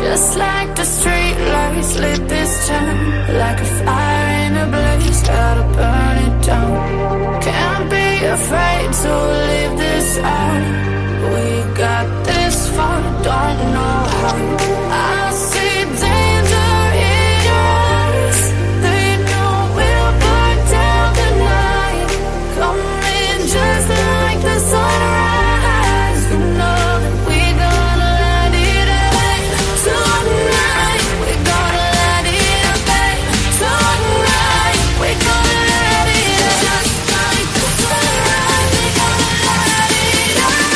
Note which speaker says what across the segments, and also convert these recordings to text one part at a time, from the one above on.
Speaker 1: Just like the street lights lit this town, like a fire in a blaze, gotta burn it down. Can't be afraid to leave this out. We got this far, don't know how. I see danger in your eyes. They know we'll burn down the night. Coming just like the sunrise. You know that we gonna let it rain. Tonight we gonna let it rain. Tonight we gonna let it rain. Just like the sunrise, we gonna let it rain.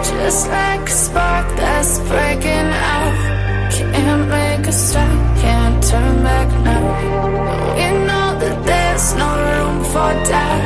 Speaker 1: Just like a spark that's breaking out. Can't make a stop, can't turn back now. We know that there's no room for doubt.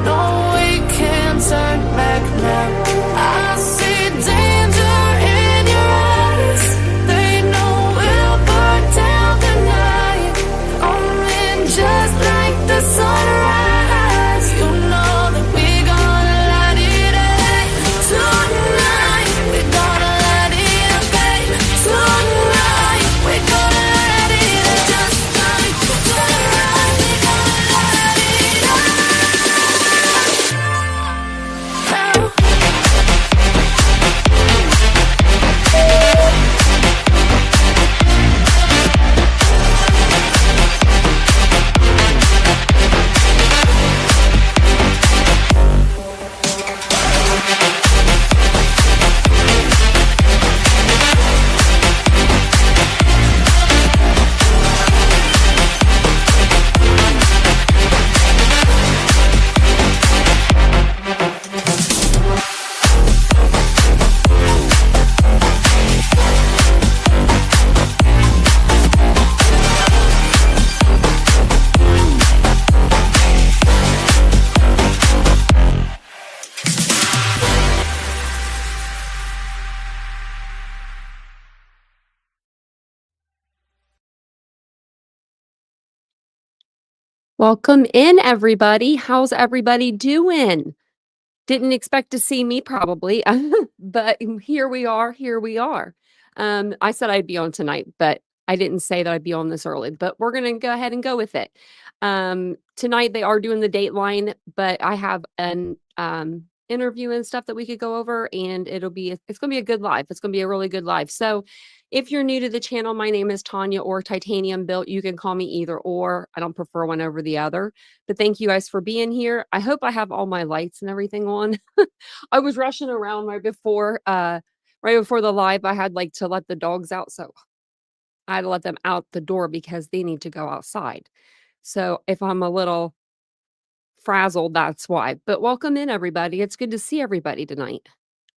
Speaker 1: No, we can't turn back now. I see danger in your eyes. They know we'll burn down the night. Coming just like the sunrise. You know that we gonna let it rain. Tonight we gonna let it rain. Tonight we gonna let it rain. Just like the sunrise, we gonna let it rain. Now. Welcome in, everybody. How's everybody doing? Didn't expect to see me probably, but here we are. Here we are. I said I'd be on tonight, but I didn't say that I'd be on this early, but we're going to go ahead and go with it. Tonight they are doing the Dateline, but I have an interview and stuff that we could go over, and it's going to be a good live. It's going to be a really good live. So if you're new to the channel, my name is Tanya or TitaniumBuilt. You can call me either or. I don't prefer one over the other. But thank you guys for being here. I hope I have all my lights and everything on. I was rushing around right before the live. I had to let the dogs out, so I had to let them out the door because they need to go outside. So if I'm a little frazzled, that's why. But welcome in, everybody. It's good to see everybody tonight.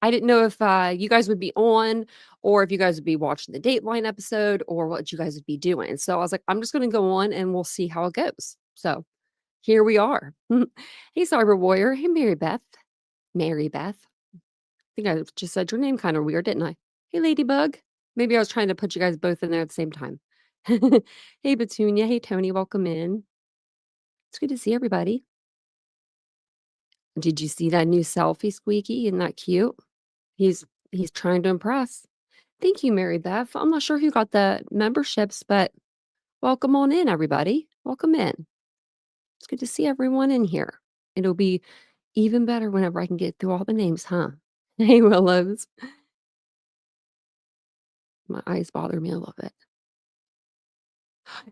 Speaker 1: I didn't know if you guys would be on or if you guys would be watching the Dateline episode or what you guys would be doing. So I was like, I'm just going to go on and we'll see how it goes. So here we are. Hey, Cyber Warrior. Hey, Mary Beth. Mary Beth. I think I just said your name kind of weird, didn't I? Hey, Ladybug. Maybe I was trying to put you guys both in there at the same time. Hey, Petunia. Hey, Tony. Welcome in. It's good to see everybody. Did you see that new selfie, Squeaky? Isn't that cute? He's trying to impress. Thank you, Mary Beth. I'm not sure who got the memberships, but welcome on in, everybody. Welcome in. It's good to see everyone in here. It'll be even better whenever I can get through all the names, huh? Hey, Willows. My eyes bother me a little bit.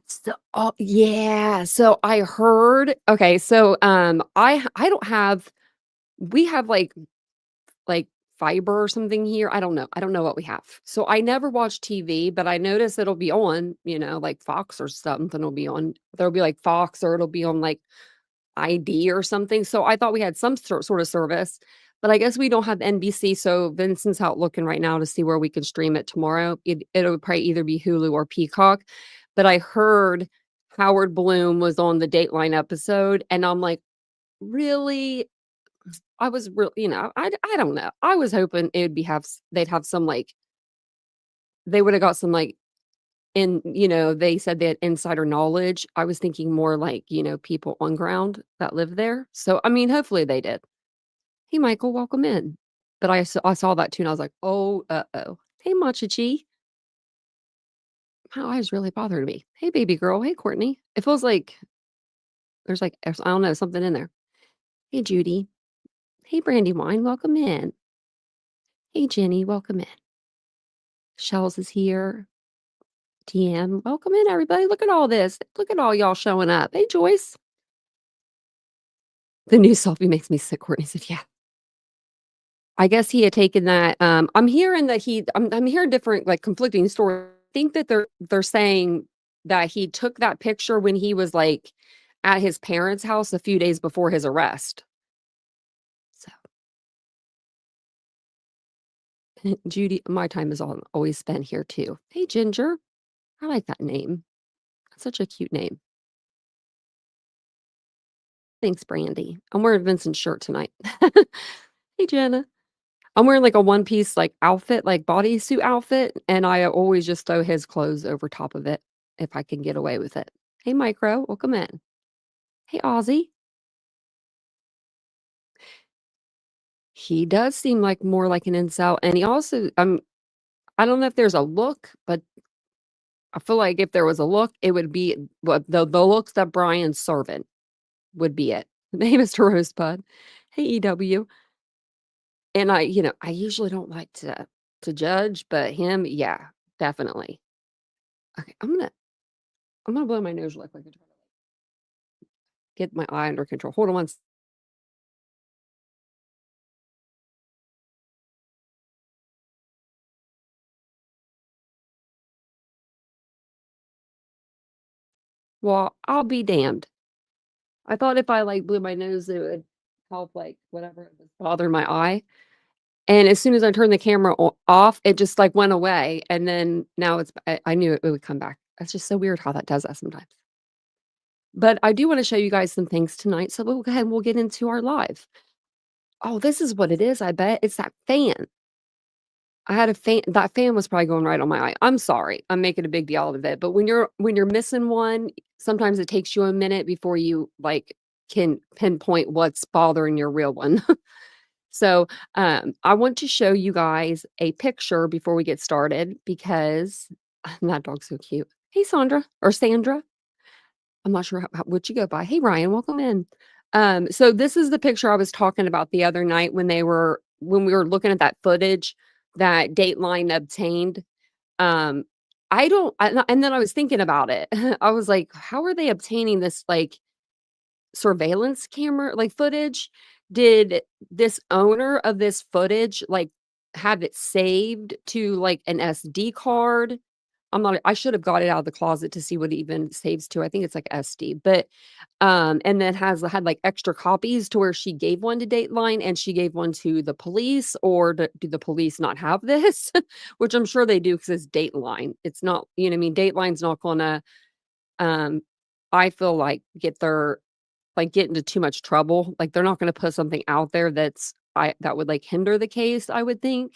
Speaker 1: So, yeah. So I heard. Okay. So I don't have. We have like fiber or something here. I don't know. I don't know what we have. So I never watch TV, but I notice it'll be on, like Fox or something will be on. There'll be like Fox or it'll be on like ID or something. So I thought we had some sort of service, but I guess we don't have NBC. So Vincent's out looking right now to see where we can stream it tomorrow. It'll probably either be Hulu or Peacock. But I heard Howard Bloom was on the Dateline episode, and I'm like, really? I was real, I don't know. I was hoping it would they'd have some like they would have got some like they said they had insider knowledge. I was thinking more like, people on ground that live there. So I mean, hopefully they did. Hey Michael, welcome in. But I saw that too and I was like, oh, uh-oh. Hey Machichi. My eyes really bothering me. Hey baby girl. Hey Courtney. It feels like there's like I don't know, something in there. Hey Judy. Hey Brandywine, welcome in. Hey Jenny, welcome in. Shells is here. TM, welcome in, everybody. Look at all this. Look at all y'all showing up. Hey, Joyce. The new selfie makes me sick. Courtney said, "Yeah." I guess he had taken that. I'm hearing that I'm hearing different, like conflicting stories. I think that they're saying that he took that picture when he was like at his parents' house a few days before his arrest. So, Judy, my time is always spent here too. Hey, Ginger. I like that name. That's such a cute name. Thanks, Brandy. I'm wearing Vincent's shirt tonight. Hey, Jenna. I'm wearing like a one piece like outfit, like bodysuit outfit, and I always just throw his clothes over top of it if I can get away with it. Hey, Micro, welcome in. Hey, Ozzy. He does seem like more like an incel, and he also I don't know if there's a look, but I feel like if there was a look, it would be the looks that Brian's servant would be it. Hey, Mr. Rosebud. Hey, EW. And I usually don't like to judge, but him, yeah, definitely. Okay, I'm gonna blow my nose really quick and try to get my eye under control. Hold on one. Well, I'll be damned. I thought if I like blew my nose, it would help like whatever was bothering my eye. And as soon as I turned the camera off, it just like went away. And then now I knew it would come back. That's just so weird how that does that sometimes. But I do want to show you guys some things tonight. So we'll go ahead and we'll get into our live. Oh, this is what it is. I bet it's that fan. I had a fan that fan was probably going right on my eye. I'm sorry. I'm making a big deal out of it. But when you're missing one, sometimes it takes you a minute before you like can pinpoint what's bothering your real one. So, I want to show you guys a picture before we get started because that dog's so cute. Hey, Sandra or Sandra. I'm not sure what you go by. Hey, Ryan, welcome in. So this is the picture I was talking about the other night when we were looking at that footage that Dateline obtained. Um, and then I was thinking about it. I was like, how are they obtaining this like surveillance camera like footage? Did this owner of this footage like have it saved to like an SD card? I should have got it out of the closet to see what it even saves to. I think it's like SD, but and then had like extra copies to where she gave one to Dateline and she gave one to the police, or do the police not have this? Which I'm sure they do because it's Dateline. It's not, what I mean, Dateline's not gonna um I feel like get into too much trouble. Like they're not gonna put something out there that would like hinder the case, I would think.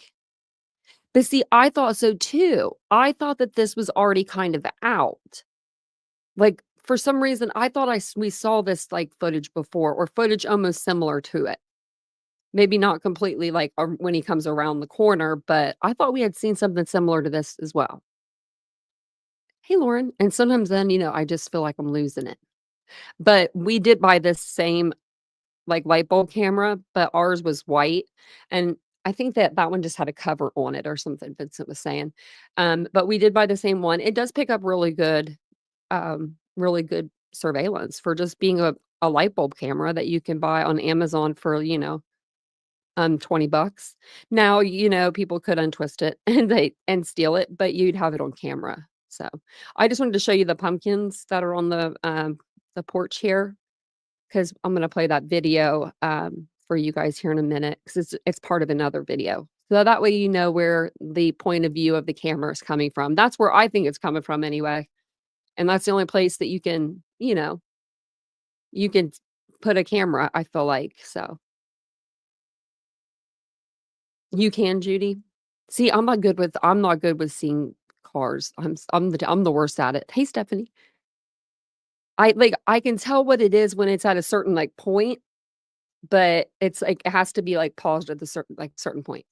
Speaker 1: But see, I thought so too. I thought that this was already kind of out. Like, for some reason, I thought we saw this, like, footage before or footage almost similar to it. Maybe not completely, like, when he comes around the corner, but I thought we had seen something similar to this as well. Hey, Lauren. And sometimes then, I just feel like I'm losing it. But we did buy this same, like, light bulb camera, but ours was white, and I think that one just had a cover on it or something, Vincent was saying. But we did buy the same one. It does pick up really good surveillance for just being a light bulb camera that you can buy on Amazon for, $20. Now, people could untwist it and steal it, but you'd have it on camera. So, I just wanted to show you the pumpkins that are on the porch here, because 'cause I'm gonna play that video, for you guys here in a minute, because it's part of another video. So that way you know where the point of view of the camera is coming from. That's where I think it's coming from anyway, and that's the only place that you can put a camera, I feel like, so. You can, Judy? See, I'm not good with seeing cars. I'm the worst at it. Hey, Stephanie. I can tell what it is when it's at a certain, point, but it's, it has to be, paused at the certain point.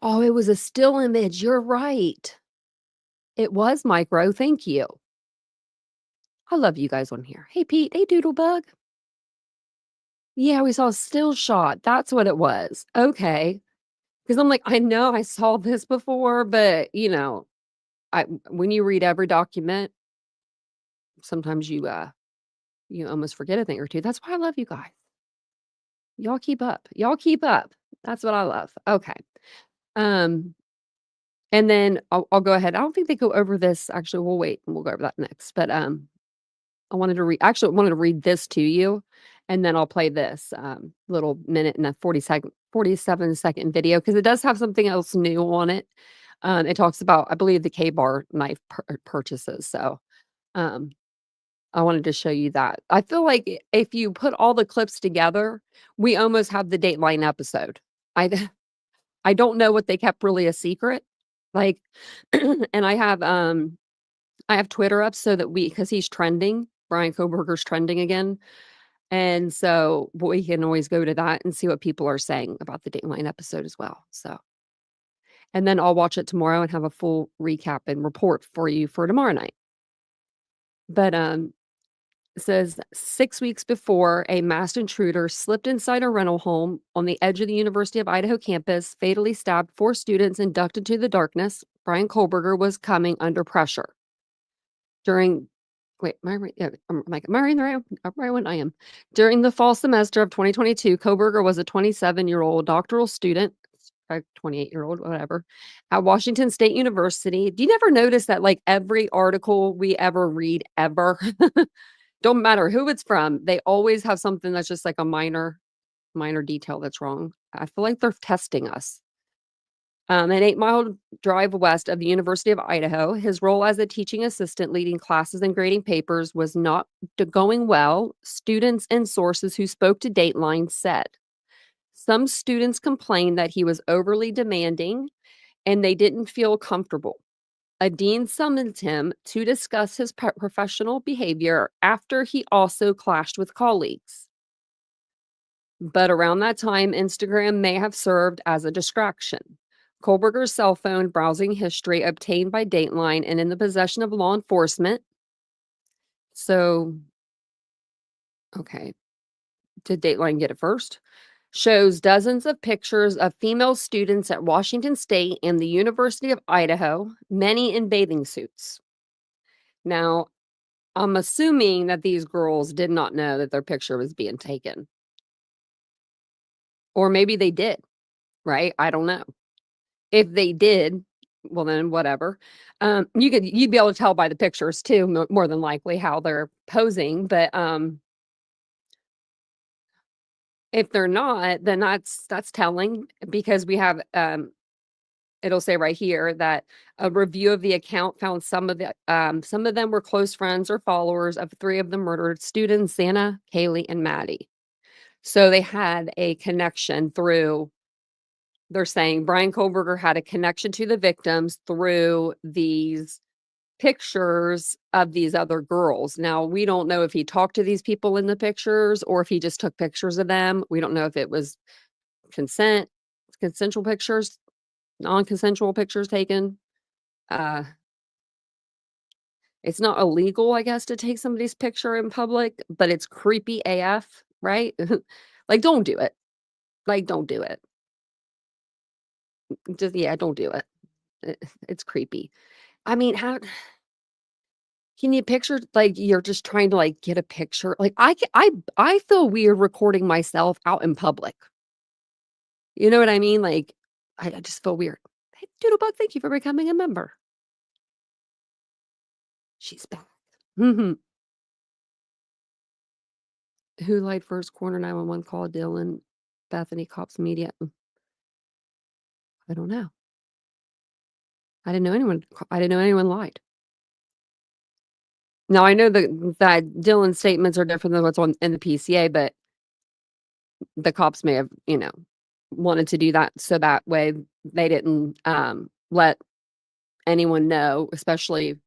Speaker 1: Oh, it was a still image, you're right. It was micro, thank you. I love you guys on here. Hey, Pete. Hey, Doodlebug. Yeah, we saw a still shot, that's what it was. Okay, because 'cause I'm like, "I know I saw this before," but, I when you read every document, sometimes you almost forget a thing or 2. That's why I love you guys. Y'all keep up. Y'all keep up. That's what I love. Okay. Um, and then I'll go ahead. I don't think they go over this. Actually, we'll wait and we'll go over that next. But I wanted to read this to you, and then I'll play this little minute and a 47-second video, because it does have something else new on it. It talks about, I believe, the K-bar knife purchases. So um I wanted to show you that. I feel like if you put all the clips together, we almost have the Dateline episode. I I don't know what they kept really a secret. Like, and I have Twitter up so that because he's trending, Bryan Kohberger's trending again. And so we can always go to that and see what people are saying about the Dateline episode as well. So, and then I'll watch it tomorrow and have a full recap and report for you for tomorrow night. But says 6 weeks before, a masked intruder slipped inside a rental home on the edge of the University of Idaho campus, fatally stabbed 4 students, inducted to the darkness. Bryan Kohberger was coming under pressure during. Wait, am I right? Yeah, am I in the right one? I am. During the fall semester of 2022, Kohberger was a 27-year-old doctoral student, 28-year-old, whatever, at Washington State University. Do you never notice that, every article we ever read ever don't matter who it's from, they always have something that's just like a minor detail that's wrong. I feel like they're testing us. An 8-mile drive west of the University of Idaho, his role as a teaching assistant leading classes and grading papers was not going well, students and sources who spoke to Dateline said. Some students complained that he was overly demanding and they didn't feel comfortable. A dean summoned him to discuss his professional behavior after he also clashed with colleagues. But around that time, Instagram may have served as a distraction. Kohberger's cell phone browsing history obtained by Dateline and in the possession of law enforcement. So, okay, did Dateline get it first? Shows dozens of pictures of female students at Washington State and the University of Idaho, many in bathing suits. Now, I'm assuming that these girls did not know that their picture was being taken. Or maybe they did, right? I don't know. If they did, well, then whatever. You'd be able to tell by the pictures too, more than likely how they're posing. But if they're not, then that's telling, because we have it'll say right here that a review of the account found some of them were close friends or followers of 3 of the murdered students, Xana, Kaylee, and Maddie. So they had a connection through. They're saying Bryan Kohberger had a connection to the victims through these pictures of these other girls. Now, we don't know if he talked to these people in the pictures or if he just took pictures of them. We don't know if it was consensual pictures, non-consensual pictures taken. Uh, it's not illegal, I guess, to take somebody's picture in public, but it's creepy AF, right? Don't do it. Don't do it. Just, yeah, don't do it. It's creepy. I mean, how Can you picture, like, you're just trying to, like, get a picture? Like, I feel weird recording myself out in public. You know what I mean? Like, I just feel weird. "Hey, Doodlebug, thank you for becoming a member." She's back. Mhm. Who lied first? Corner 911 call, Dylan, Bethany, Cops Media. I don't know. I didn't know anyone lied. Now, I know that Dylan's statements are different than what's on in the PCA, but the cops may have, wanted to do that so that way they didn't, let anyone know, especially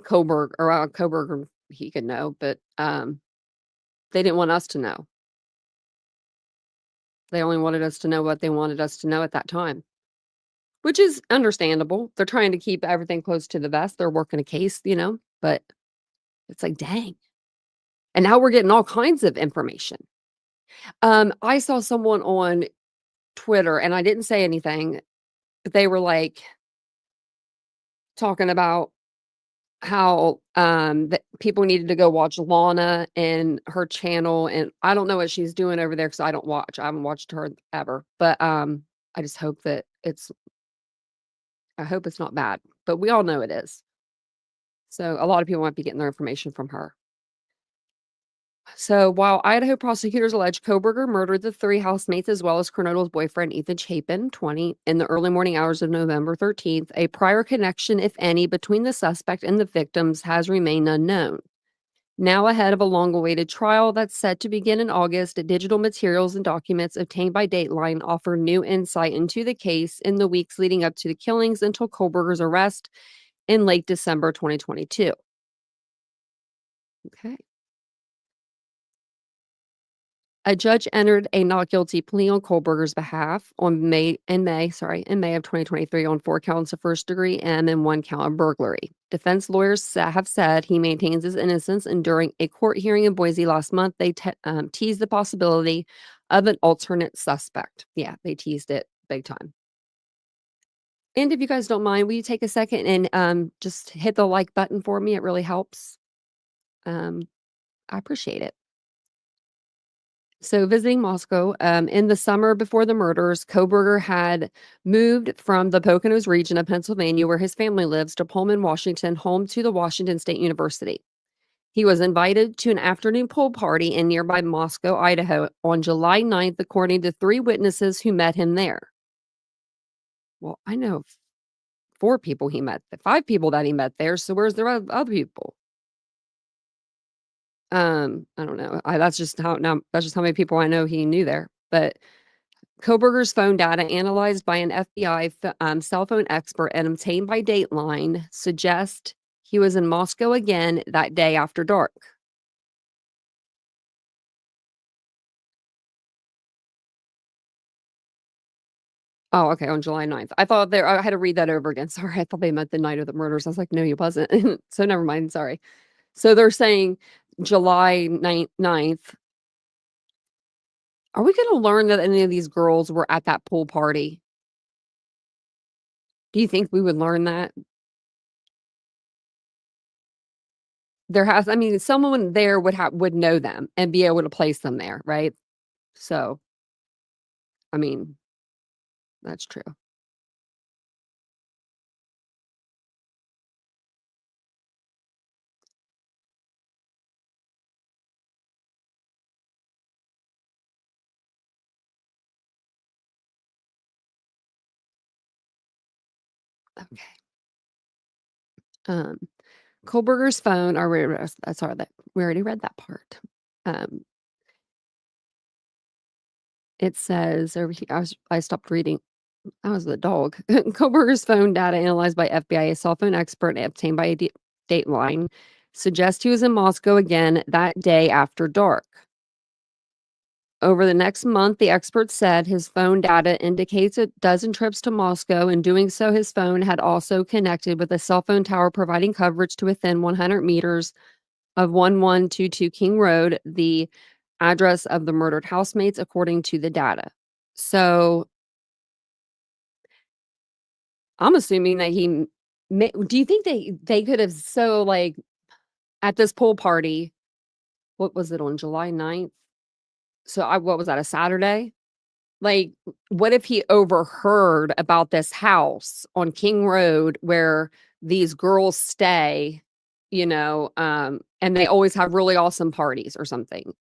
Speaker 1: Kohberger, he could know, but, they didn't want us to know. They only wanted us to know what they wanted us to know at that time, which is understandable. They're trying to keep everything close to the vest. They're working a case, but it's like, dang. And now we're getting all kinds of information. I saw someone on Twitter, and I didn't say anything, but they were, like, talking about how, that people needed to go watch Lana and her channel, and I don't know what she's doing over there because I haven't watched her ever, but, I just hope that I hope it's not bad, but we all know it is. So, a lot of people might be getting their information from her. So, while Idaho prosecutors allege Kohberger murdered the three housemates as well as Kernodle's boyfriend, Ethan Chapin, 20, in the early morning hours of November 13th, a prior connection, if any, between the suspect and the victims has remained unknown. Now, ahead of a long awaited trial that's set to begin in August, digital materials and documents obtained by Dateline offer new insight into the case in the weeks leading up to the killings until Kohberger's arrest in late December 2022. Okay. A judge entered a not guilty plea on Kohberger's behalf in May of 2023 on 4 counts of first-degree and 1 count of burglary. Defense lawyers have said he maintains his innocence, and during a court hearing in Boise last month, they teased the possibility of an alternate suspect. Yeah, they teased it big time. And if you guys don't mind, will you take a second and just hit the like button for me? It really helps. I appreciate it. So, visiting Moscow, in the summer before the murders, Kohberger had moved from the Poconos region of Pennsylvania, where his family lives, to Pullman, Washington, home to the Washington State University. He was invited to an afternoon pool party in nearby Moscow, Idaho, on July 9th, according to 3 witnesses who met him there. Well, I know 4 people he met, the 5 people that he met there, so where's the other people? I don't know. That's just how many people I know he knew there, but Kohberger's phone data analyzed by an FBI cell phone expert and obtained by Dateline suggest he was in Moscow again that day after dark. Oh, okay, on July 9th. I had to read that over again. Sorry, I thought they meant the night of the murders. I was like, no, he wasn't. So never mind. Sorry. So they're saying July 9th. Are we going to learn that any of these girls were at that pool party? Do you think we would learn that? I mean, someone there would know them and be able to place them there, right? So, I mean, that's true. Okay. Um, Kohberger's phone sorry, that we already read that part. Um, it says over here, I stopped reading. I was the dog. Kohberger's phone data analyzed by FBI, a cell phone expert obtained by Dateline, suggests he was in Moscow again that day after dark. Over the next month, the expert said his phone data indicates a dozen trips to Moscow. In doing so, his phone had also connected with a cell phone tower providing coverage to within 100 meters of 1122 King Road, the address of the murdered housemates, according to the data. So I'm assuming that do you think they could have at this pool party. What was it, on July 9th? So what was that, a Saturday? Like, what if he overheard about this house on King Road where these girls stay, and they always have really awesome parties or something.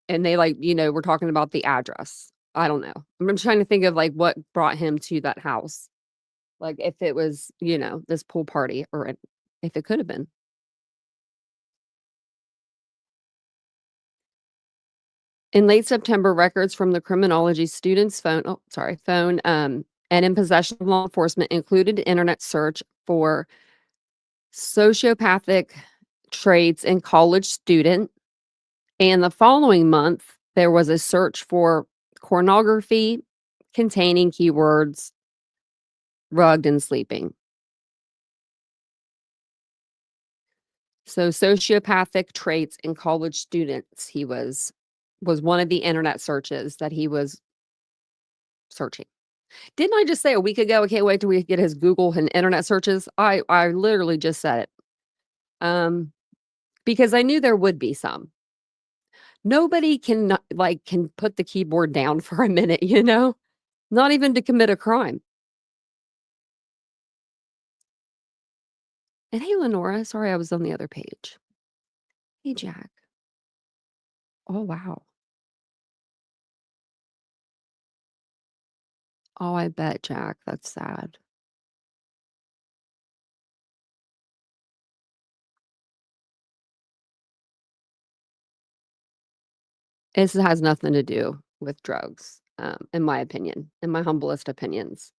Speaker 1: And they we're talking about the address. I don't know. I'm trying to think of like what brought him to that house. Like if it was, this pool party or if it could have been. In late September, records from the criminology student's phone, and in possession of law enforcement included internet search for sociopathic traits in college student. And the following month, there was a search for pornography containing keywords rugged and sleeping. So sociopathic traits in college students, he was one of the internet searches that he was searching. Didn't I just say a week ago, I can't wait till we get his Google and internet searches? I literally just said it. Because I knew there would be some. Nobody can put the keyboard down for a minute, not even to commit a crime. And hey, Lenora, sorry, I was on the other page. Hey, Jack. Oh, wow. Oh, I bet, Jack. That's sad. This has nothing to do with drugs, in my opinion, in my humblest opinions.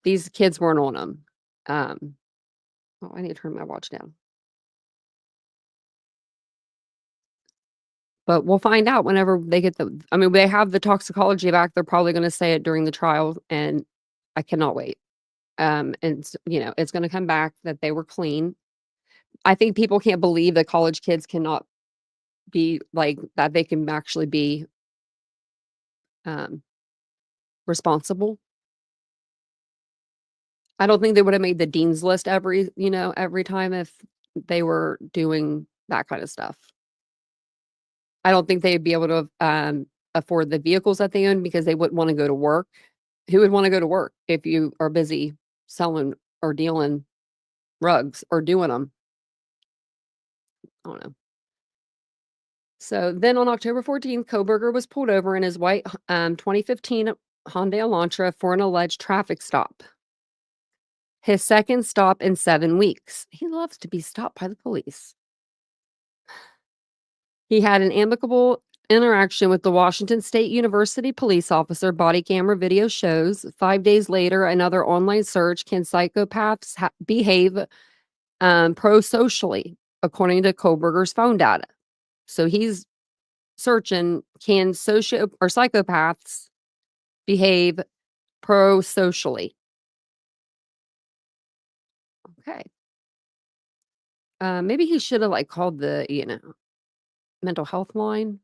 Speaker 1: These kids weren't on them. Oh, I need to turn my watch down. But we'll find out whenever they get they have the toxicology back. They're probably going to say it during the trial, and I cannot wait. And it's going to come back that they were clean. I think people can't believe that college kids cannot be like that. They can actually be responsible. I don't think they would have made the dean's list every time if they were doing that kind of stuff. I don't think they'd be able to afford the vehicles that they own because they wouldn't want to go to work. Who would want to go to work if you are busy selling or dealing rugs or doing them? I don't know. So then on October 14th, Kohberger was pulled over in his white 2015 Hyundai Elantra for an alleged traffic stop. His second stop in 7 weeks. He loves to be stopped by the police. He had an amicable interaction with the Washington State University police officer. Body camera video shows 5 days later, another online search. Can psychopaths behave pro-socially, according to Kohberger's phone data? So he's searching, can psychopaths behave pro-socially? Okay. Maybe he should have called the, mental health line.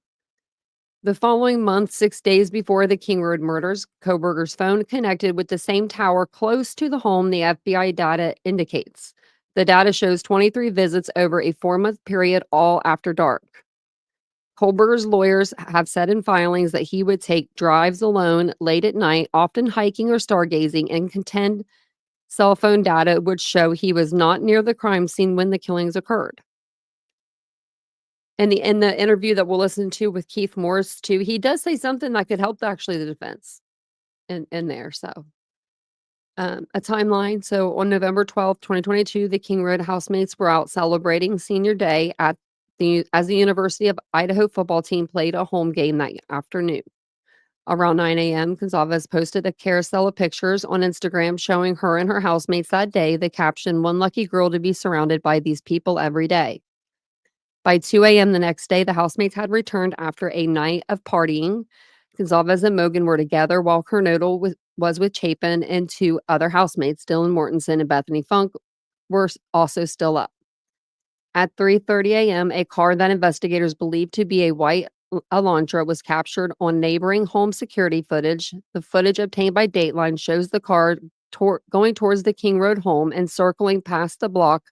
Speaker 1: The following month, 6 days before the King Road murders, Kohberger's phone connected with the same tower close to the home the FBI data indicates. The data shows 23 visits over a 4-month period, all after dark. Kohberger's lawyers have said in filings that he would take drives alone late at night, often hiking or stargazing, and contend cell phone data would show he was not near the crime scene when the killings occurred. And in the interview that we'll listen to with Keith Morris too, he does say something that could help actually the defense in there. So a timeline. So on November 12th, 2022, the King Road housemates were out celebrating senior day as the University of Idaho football team played a home game that afternoon. Around 9 a.m., Goncalves posted a carousel of pictures on Instagram showing her and her housemates that day. The caption, "One lucky girl to be surrounded by these people every day." By 2 a.m. the next day, the housemates had returned after a night of partying. Goncalves and Mogen were together while Kernodle was with Chapin, and 2 other housemates, Dylan Mortensen and Bethany Funk, were also still up. At 3:30 a.m., a car that investigators believed to be a white Elantra was captured on neighboring home security footage. The footage obtained by Dateline shows the car going towards the King Road home and circling past the block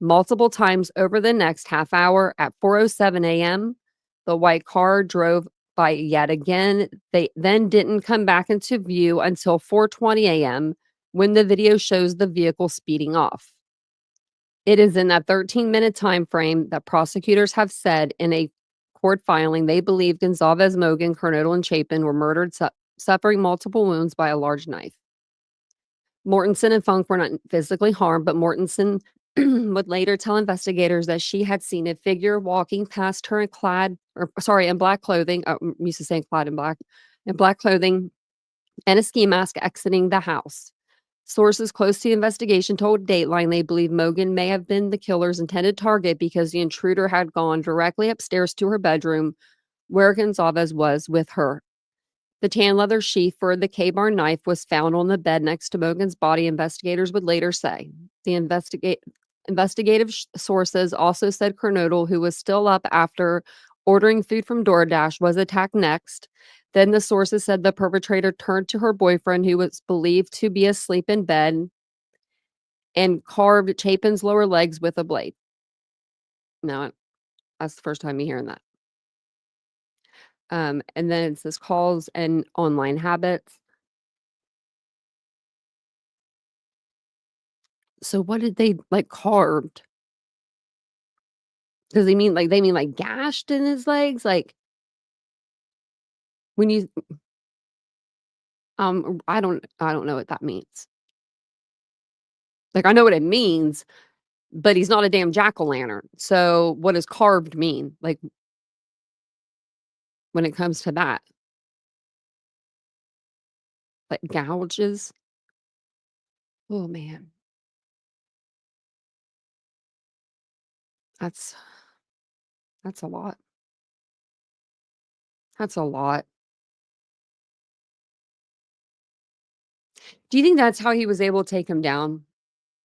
Speaker 1: Multiple times over the next half hour at 4:07 a.m., the white car drove by yet again. They then didn't come back into view until 4:20 a.m. when the video shows the vehicle speeding off. It is in that 13-minute time frame that prosecutors have said in a court filing they believe Goncalves, Mogen, Kernodle, and Chapin were murdered, suffering multiple wounds by a large knife. Morrison and Funk were not physically harmed, but Morrison would later tell investigators that she had seen a figure walking past her in black clothing. I'm used to saying clad in black clothing and a ski mask exiting the house. Sources close to the investigation told Dateline they believe Mogen may have been the killer's intended target because the intruder had gone directly upstairs to her bedroom where Goncalves was with her. The tan leather sheath for the K-bar knife was found on the bed next to Mogen's body, investigators would later say. The investigative sources also said Kernodle, who was still up after ordering food from DoorDash, was attacked next. Then the sources said the perpetrator turned to her boyfriend, who was believed to be asleep in bed, and carved Chapin's lower legs with a blade. Now, that's the first time you're hearing that. And then it says calls and online habits. So what did they carved? Does he mean they mean gashed in his legs? When you I don't know what that means. I know what it means, but he's not a damn jack-o'-lantern. So what does carved mean? When it comes to that? Gouges? Oh man. That's a lot. That's a lot. Do you think that's how he was able to take him down?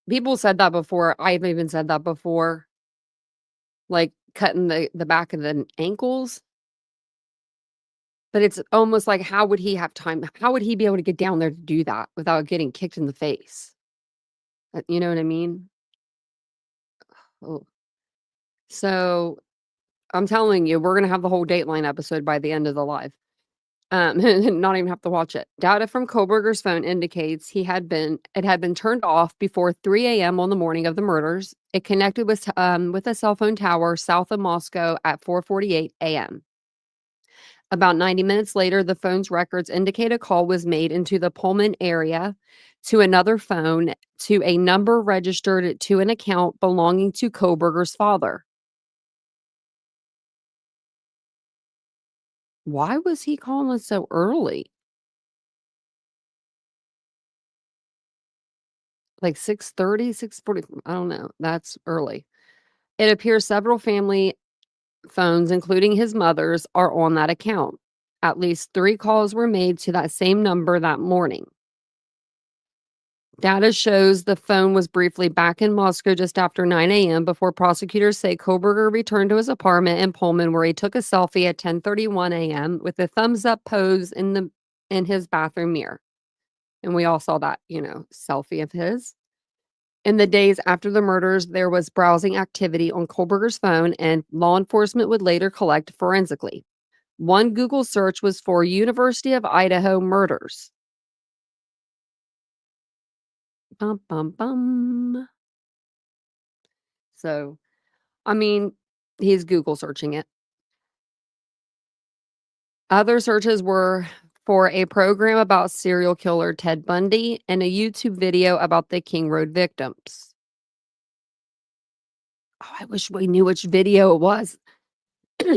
Speaker 1: People said that before. I've even said that before. Cutting the back of the ankles. But it's almost like, how would he have time? How would he be able to get down there to do that without getting kicked in the face? You know what I mean? Oh. So, I'm telling you, we're gonna have the whole Dateline episode by the end of the live. Not even have to watch it. Data from Kohberger's phone indicates it had been turned off before 3 a.m. on the morning of the murders. It connected with a cell phone tower south of Moscow at 4:48 a.m. About 90 minutes later, the phone's records indicate a call was made into the Pullman area to another phone to a number registered to an account belonging to Kohberger's father. Why was he calling us so early? 6:30, 6:40, I don't know. That's early. It appears several family phones, including his mother's, are on that account. At least 3 calls were made to that same number that morning. Data shows the phone was briefly back in Moscow just after 9 a.m. before prosecutors say Kohberger returned to his apartment in Pullman, where he took a selfie at 10:31 a.m. with a thumbs up pose in his bathroom mirror. And we all saw that, selfie of his. In the days after the murders, there was browsing activity on Kohberger's phone, and law enforcement would later collect forensically. One Google search was for University of Idaho murders. Bum, bum, bum. So, I mean, he's Google searching it. Other searches were for a program about serial killer Ted Bundy and a YouTube video about the King Road victims. Oh, I wish we knew which video it was.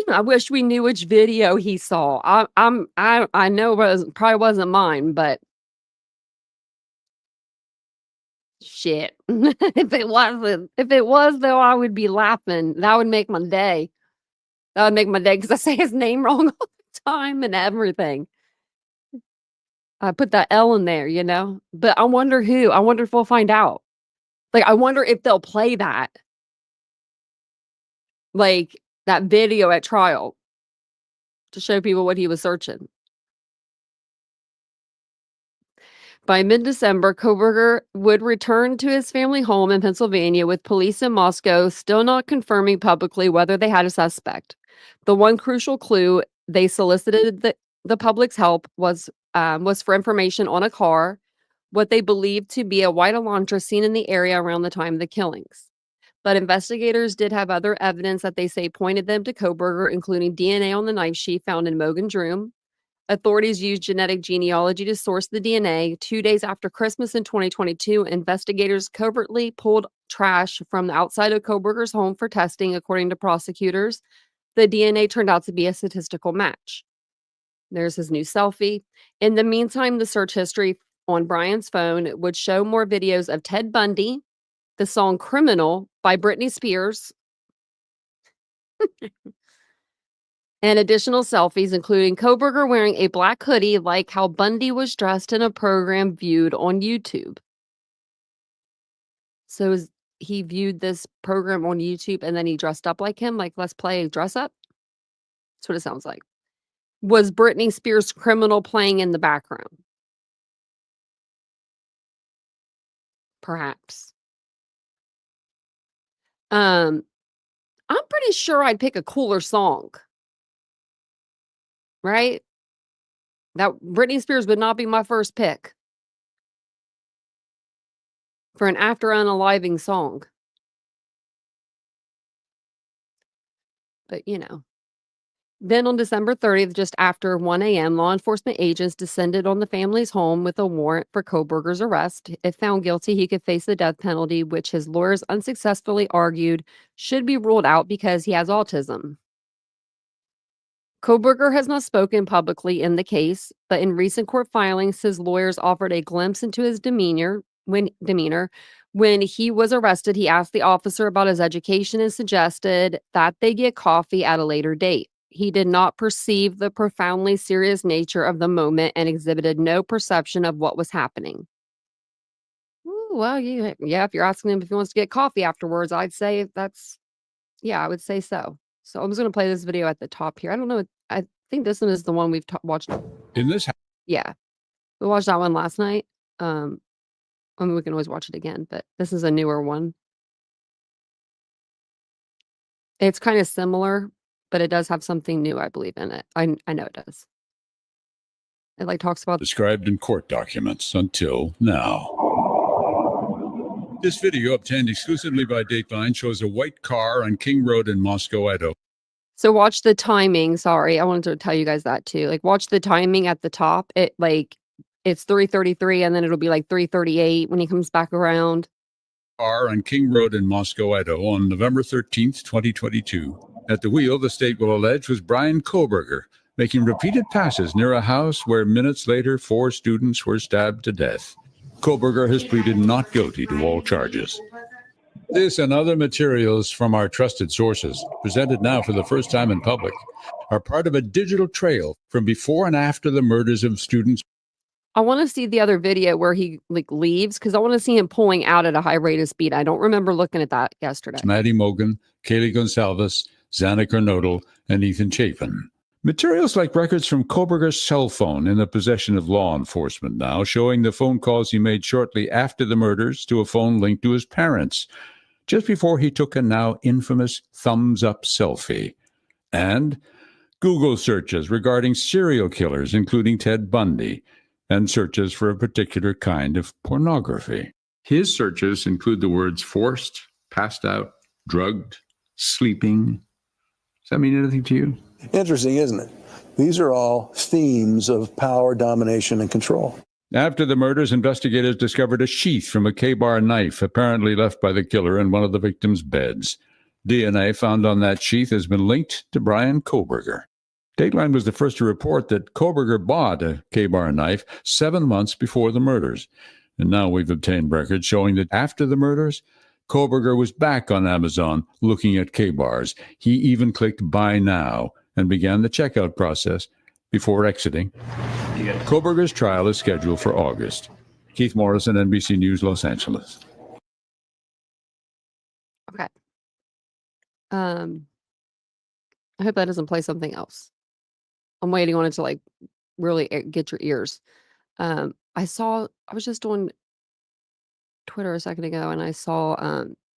Speaker 1: I wish we knew which video he saw. I know it probably wasn't mine, but shit. If it was though, I would be laughing. That would make my day. That would make my day because I say his name wrong all the time and everything. I put that L in there, But I wonder who. I wonder if we'll find out. I wonder if they'll play that. That video at trial to show people what he was searching. By mid-December, Kohberger would return to his family home in Pennsylvania with police in Moscow still not confirming publicly whether they had a suspect. The one crucial clue they solicited the public's help was for information on a car, what they believed to be a white Elantra seen in the area around the time of the killings. But investigators did have other evidence that they say pointed them to Kohberger, including DNA on the knife sheath found in Mogen's room. Authorities used genetic genealogy to source the DNA. 2 days after Christmas in 2022, investigators covertly pulled trash from the outside of Kohberger's home for testing, according to prosecutors. The DNA turned out to be a statistical match. There's his new selfie. In the meantime, the search history on Bryan's phone would show more videos of Ted Bundy, the song Criminal by Britney Spears, and additional selfies, including Kohberger wearing a black hoodie like how Bundy was dressed in a program viewed on YouTube. So he viewed this program on YouTube and then he dressed up like him, like let's play dress up? That's what it sounds like. Was Britney Spears' Criminal playing in the background? Perhaps. I'm pretty sure I'd pick a cooler song. Right? That Britney Spears would not be my first pick for an after unaliving song. But, Then on December 30th, just after 1 a.m., law enforcement agents descended on the family's home with a warrant for Kohberger's arrest. If found guilty, he could face the death penalty, which his lawyers unsuccessfully argued should be ruled out because he has autism. Kohberger has not spoken publicly in the case, but in recent court filings, his lawyers offered a glimpse into his demeanor. When he was arrested, he asked the officer about his education and suggested that they get coffee at a later date. He did not perceive the profoundly serious nature of the moment and exhibited no perception of what was happening. Ooh, well, yeah, if you're asking him if he wants to get coffee afterwards, I'd say I would say so. So I'm just going to play this video at the top here. I don't know. I think this one is the one we've watched.
Speaker 2: In this,
Speaker 1: yeah, we watched that one last night. I mean, we can always watch it again, but this is a newer one. It's kind of similar, but it does have something new, I believe, in it. I know it does. It talks about
Speaker 2: described in court documents until now. This video, obtained exclusively by Dateline, shows a white car on King Road in Moscow, Idaho.
Speaker 1: So watch the timing. Sorry, I wanted to tell you guys that too. Watch the timing at the top. It's 3:33, and then it'll be 3:38 when he comes back around.
Speaker 2: Car on King Road in Moscow, Idaho, on November 13th, 2022. At the wheel, the state will allege, was Bryan Kohberger, making repeated passes near a house where minutes later 4 students were stabbed to death. Kohberger has pleaded not guilty to all charges. This and other materials from our trusted sources, presented now for the first time in public, are part of a digital trail from before and after the murders of students.
Speaker 1: I want to see the other video where he leaves, because I want to see him pulling out at a high rate of speed. I don't remember looking at that yesterday.
Speaker 2: Madison Mogen, Kaylee Goncalves, Xana Kernodle, and Ethan Chapin. Materials like records from Kohberger's cell phone in the possession of law enforcement now, showing the phone calls he made shortly after the murders to a phone linked to his parents, just before he took a now infamous thumbs-up selfie. And Google searches regarding serial killers, including Ted Bundy, and searches for a particular kind of pornography. His searches include the words forced, passed out, drugged, sleeping. Does that mean anything to you?
Speaker 3: Interesting, isn't it? These are all themes of power, domination, and control.
Speaker 2: After the murders, investigators discovered a sheath from a K-bar knife apparently left by the killer in one of the victim's beds. DNA found on that sheath has been linked to Bryan Kohberger. Dateline was the first to report that Kohberger bought a K-bar knife 7 months before the murders. And now we've obtained records showing that after the murders, Kohberger was back on Amazon looking at K-bars. He even clicked Buy Now and began the checkout process before exiting. Kohberger's trial is scheduled for August. Keith Morrison, NBC News, Los Angeles.
Speaker 1: Okay. I hope that doesn't play something else. I'm waiting on it to really get your ears. I was just on Twitter a second ago, and I saw,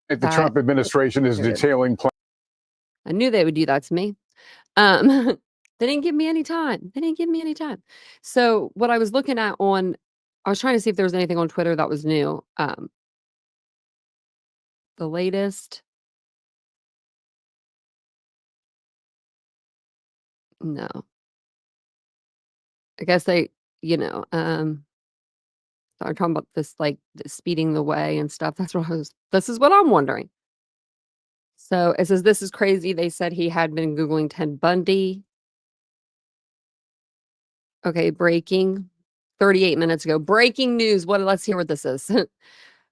Speaker 4: The
Speaker 1: that
Speaker 4: Trump administration is
Speaker 1: There it is.
Speaker 4: detailing plans.
Speaker 1: I knew they would do that to me. Um, they didn't give me any time. They didn't give me any time. So, what I was looking at I was trying to see if there was anything on Twitter that was new. The latest no. I guess they, you know, are talking about this, like, the speeding the way and stuff. This is what I'm wondering. So, it says, "This is crazy." They said he had been Googling Ted Bundy. Okay, breaking 38 minutes ago. Breaking news. Let's hear what this is.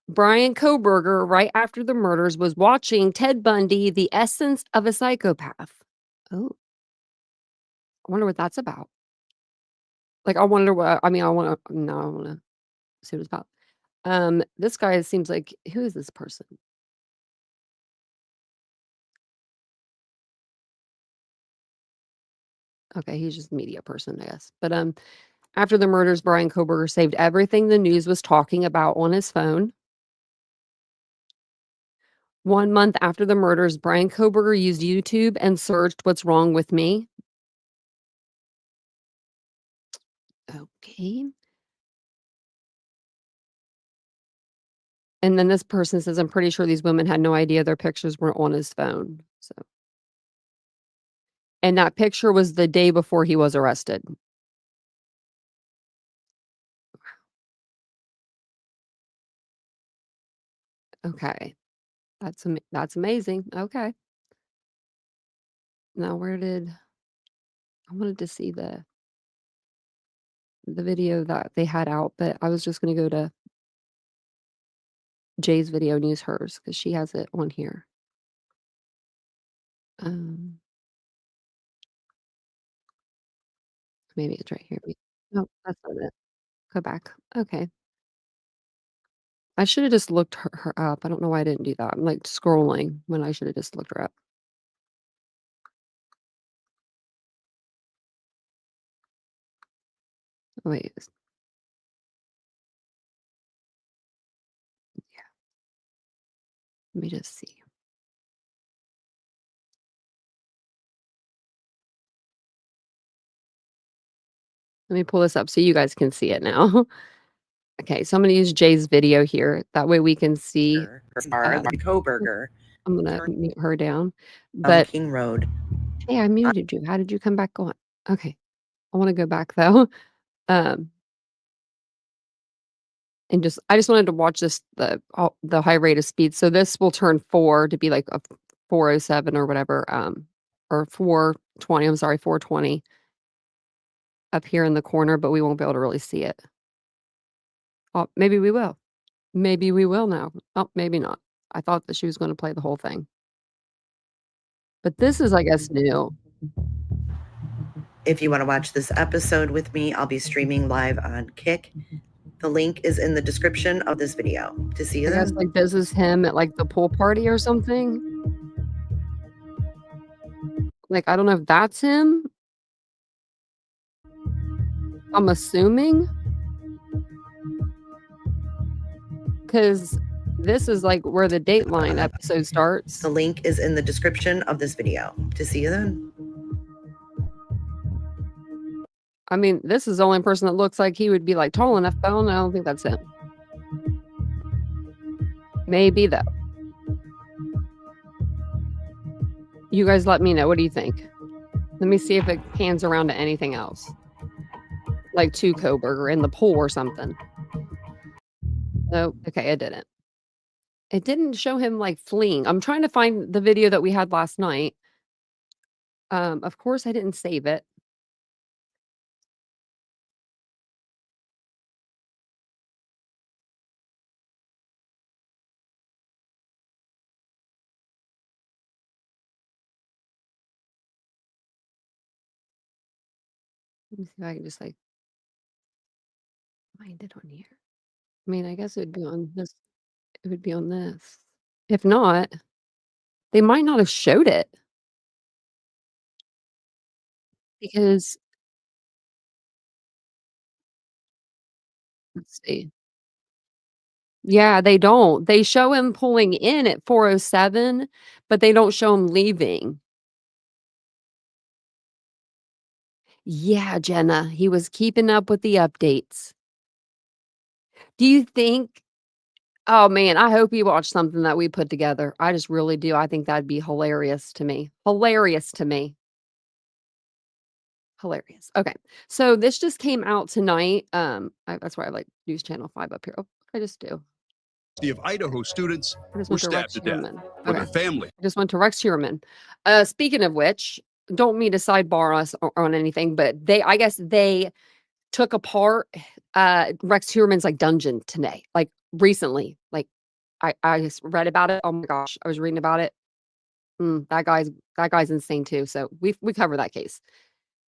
Speaker 1: Bryan Kohberger, right after the murders, was watching Ted Bundy, The Essence of a Psychopath. Oh, I wonder what that's about. Like, I wonder what I mean, I wanna no, I wanna see what it's about. This guy seems like who is this person? Okay, he's just a media person, I guess. But, after the murders, Bryan Kohberger saved everything the news was talking about on his phone. 1 month after the murders, Bryan Kohberger used YouTube and searched "What's wrong with me?" Okay. And then this person says, "I'm pretty sure these women had no idea their pictures were on his phone." So and that picture was the day before he was arrested. Okay. That's amazing. Okay. Now I wanted to see the video that they had out, but I was just gonna go to Jay's video and use hers because she has it on here. Um, maybe it's right here. No, that's not it. Go back. Okay. I should have just looked her up. I don't know why I didn't do that. I'm like scrolling when I should have just looked her up. Wait. Yeah. Let me just see. Let me pull this up so you guys can see it now. Okay, so I'm gonna use Jay's video here. That way we can see.
Speaker 5: Kohberger,
Speaker 1: I'm gonna mute her down. But
Speaker 5: King Road.
Speaker 1: hey, I muted you. How did you come back on? Okay. I want to go back though. Um, and I just wanted to watch the high rate of speed. So this will turn 4 to be like a 407 or whatever, or 420. I'm sorry, 420 up here in the corner, but we won't be able to really see it. Oh, maybe we will. Maybe we will now. Oh, maybe not. I thought that she was going to play the whole thing. But this is, I guess, new.
Speaker 5: If you want to watch this episode with me, I'll be streaming live on Kick. The link is in the description of this video. To see
Speaker 1: I
Speaker 5: it,
Speaker 1: guess like this is him at like the pool party or something. Like, I don't know if that's him. I'm assuming. Because this is like where the Dateline episode starts.
Speaker 5: the link is in the description of this video. To see you then.
Speaker 1: I mean, this is the only person that looks like he would be like tall enough, but I don't think that's him. Maybe though. You guys let me know. What do you think? Let me see if it pans around to anything else. Like to Kohberger in the pool or something. No, okay, it didn't. It didn't show him like fleeing. I'm trying to find the video that we had last night. Of course I didn't save it. Let me see if I can just like find it on here. I mean, I guess it would be on this. It would be on this. If not, they might not have showed it. Because Let's see. Yeah, they don't. They show him pulling in at 4:07, but they don't show him leaving. Yeah, Jenna, he was keeping up with the updates. Do you think Oh, man, I hope you watch something that we put together. I just really do. I think that'd be hilarious to me. Hilarious to me. Hilarious. Okay. So this just came out tonight. That's why I like News Channel 5 up here. Oh, I just do.
Speaker 4: University of Idaho students
Speaker 1: I just
Speaker 4: were
Speaker 1: went to Rex
Speaker 4: stabbed to death
Speaker 1: Heuermann.
Speaker 4: for their
Speaker 1: Okay.
Speaker 4: family.
Speaker 1: I just went to Rex Heuermann. Speaking of which, don't mean to sidebar us on anything, but I guess they took apart Rex Heuermann's like dungeon today, like recently. Like I just read about it. Oh my gosh, I was reading about it. That guy's insane too. So we cover that case.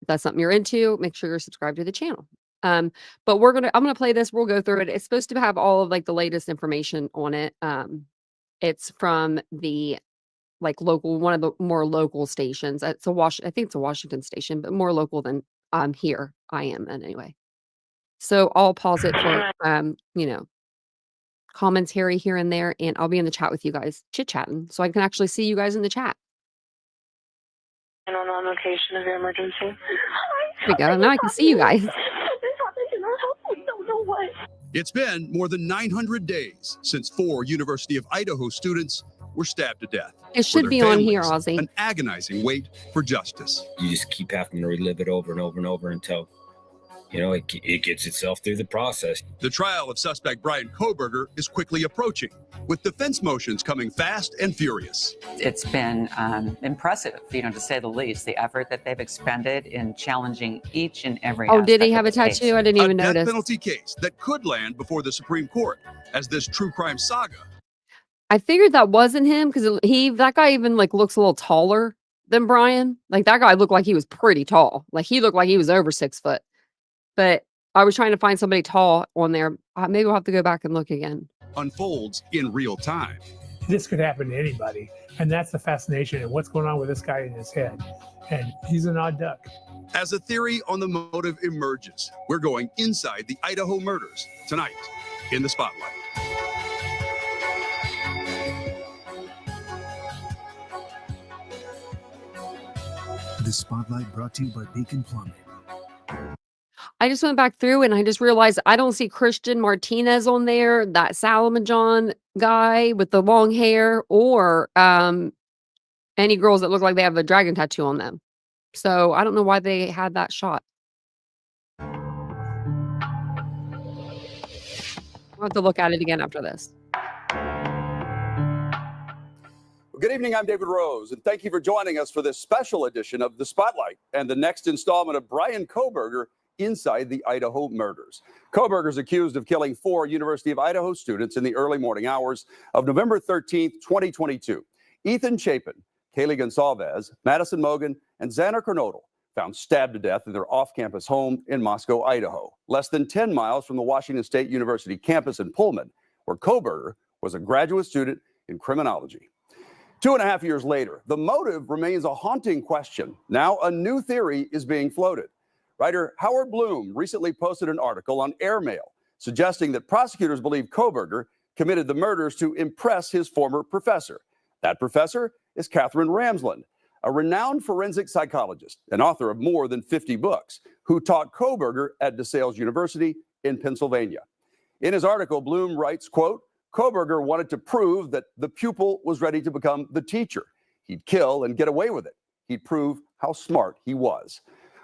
Speaker 1: If that's something you're into, make sure you're subscribed to the channel. But I'm gonna play this. We'll go through it. It's supposed to have all of like the latest information on it. It's from the like local, one of the more local stations. I think it's a Washington station, but more local than here I am in anyway. So I'll pause it for commentary here and there, and I'll be in the chat with you guys chit-chatting so I can actually see you guys in the chat.
Speaker 6: And on location of your emergency.
Speaker 1: There we go. Now I can see you guys.
Speaker 4: It's been more than 900 days since 4 University of Idaho students were stabbed to death.
Speaker 1: It should be on here,
Speaker 4: families,
Speaker 1: Ozzy.
Speaker 4: An agonizing wait for justice.
Speaker 7: You just keep having to relive it over and over and over until, it gets itself through the process.
Speaker 4: The trial of suspect Bryan Kohberger is quickly approaching, with defense motions coming fast and furious.
Speaker 8: It's been impressive, to say the least, the effort that they've expended in challenging each and every
Speaker 1: Oh, did he
Speaker 8: aspect
Speaker 1: have
Speaker 8: of
Speaker 1: a
Speaker 8: the case.
Speaker 1: tattoo? I didn't even
Speaker 4: A death
Speaker 1: notice.
Speaker 4: penalty case that could land before the Supreme Court as this true crime saga.
Speaker 1: I figured that wasn't him because that guy even like looks a little taller than Bryan. Like that guy looked like he was pretty tall. Like he looked like he was over 6 foot. But I was trying to find somebody tall on there. Maybe we'll have to go back and look again.
Speaker 4: Unfolds in real time.
Speaker 9: This could happen to anybody. And that's the fascination of what's going on with this guy in his head. And he's an odd duck.
Speaker 4: As a theory on the motive emerges, we're going inside the Idaho murders tonight in the Spotlight.
Speaker 10: The Spotlight brought to you by Beacon Plumbing.
Speaker 1: I just went back through and I just realized I don't see Christian Martinez on there, that Salamajon guy with the long hair, or any girls that look like they have a dragon tattoo on them. So I don't know why they had that shot. I'll have to look at it again after this.
Speaker 11: Good evening, I'm David Rose, and thank you for joining us for this special edition of The Spotlight and the next installment of Bryan Kohberger inside the Idaho murders. Kohberger is accused of killing 4 University of Idaho students in the early morning hours of November 13th, 2022. Ethan Chapin, Kaylee Goncalves, Madison Mogen, and Xana Kernodle found stabbed to death in their off-campus home in Moscow, Idaho, less than 10 miles from the Washington State University campus in Pullman, where Kohberger was a graduate student in criminology. 2.5 years later, the motive remains a haunting question. Now a new theory is being floated. Writer Howard Bloom recently posted an article on Airmail suggesting that prosecutors believe Kohberger committed the murders to impress his former professor. That professor is Catherine Ramsland, a renowned forensic psychologist and author of more than 50 books, who taught Kohberger at DeSales University in Pennsylvania. In his article, Bloom writes, quote, Kohberger wanted to prove that the pupil was ready to become the teacher. He'd kill and get away with it. He'd prove how smart he was.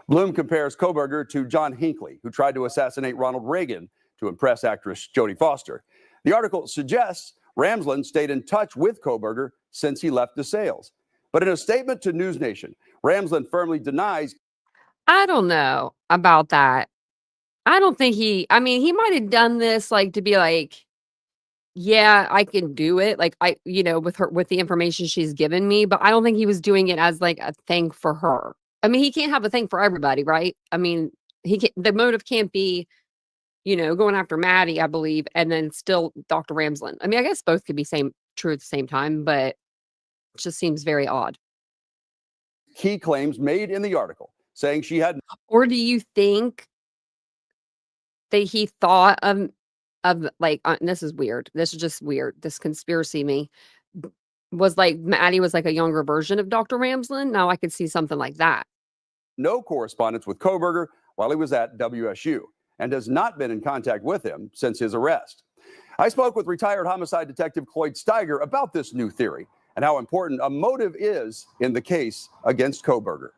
Speaker 11: Bloom compares Kohberger to John Hinckley, who tried to assassinate Ronald Reagan to impress actress Jodie Foster. The article suggests Ramsland stayed in touch with Kohberger since he left DeSales. But in a statement to News Nation, Ramsland firmly denies.
Speaker 1: I don't know about that. I don't think he might have done this like to be like, yeah, I can do it. Like with the information she's given me, but I don't think he was doing it as like a thing for her. I mean, he can't have a thing for everybody, right? I mean, the motive can't be, going after Maddie, I believe, and then still Dr. Ramsland. I mean, I guess both could be true at the same time, but it just seems very odd.
Speaker 11: Key claims made in the article saying she had.
Speaker 1: Or do you think he thought of like, this is weird. This is just weird. This conspiracy me was like Maddie was like a younger version of Dr. Ramsland. Now I could see something like that.
Speaker 11: No correspondence with Kohberger while he was at WSU and has not been in contact with him since his arrest. I spoke with retired homicide detective Cloyd Steiger about this new theory and how important a motive is in the case against Kohberger.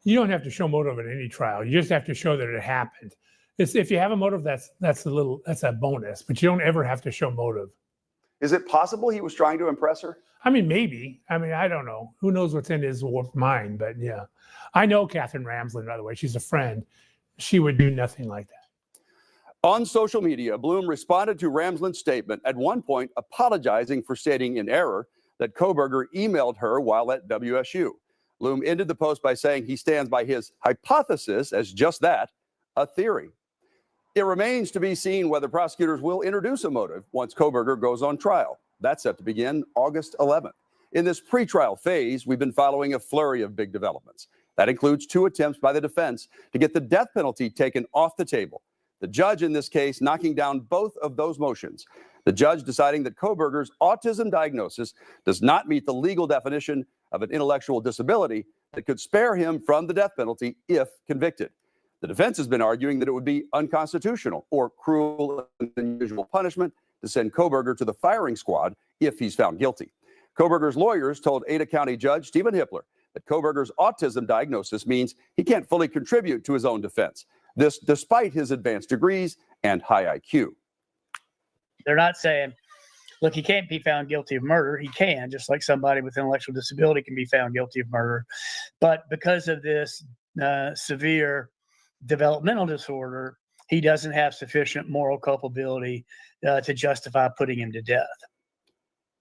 Speaker 9: You don't have to show motive in any trial. You just have to show that it happened. If you have a motive, that's a bonus, but you don't ever have to show motive.
Speaker 11: Is it possible he was trying to impress her?
Speaker 9: I mean, maybe. I mean, I don't know. Who knows what's in his warped mind? But yeah, I know Catherine Ramsland, by the way. She's a friend. She would do nothing like that.
Speaker 11: On social media, Bloom responded to Ramsland's statement, at one point apologizing for stating in error that Kohberger emailed her while at WSU. Bloom ended the post by saying he stands by his hypothesis as just that, a theory. It remains to be seen whether prosecutors will introduce a motive once Kohberger goes on trial. That's set to begin August 11th. In this pretrial phase, we've been following a flurry of big developments. That includes 2 attempts by the defense to get the death penalty taken off the table. The judge in this case knocking down both of those motions. The judge deciding that Kohberger's autism diagnosis does not meet the legal definition of an intellectual disability that could spare him from the death penalty if convicted. The defense has been arguing that it would be unconstitutional or cruel and unusual punishment to send Kohberger to the firing squad if he's found guilty. Kohberger's lawyers told Ada County Judge Stephen Hippler that Kohberger's autism diagnosis means he can't fully contribute to his own defense. This despite his advanced degrees and high IQ.
Speaker 12: They're not saying, look, he can't be found guilty of murder. He can, just like somebody with intellectual disability can be found guilty of murder. But because of this severe developmental disorder, he doesn't have sufficient moral culpability to justify putting him to death.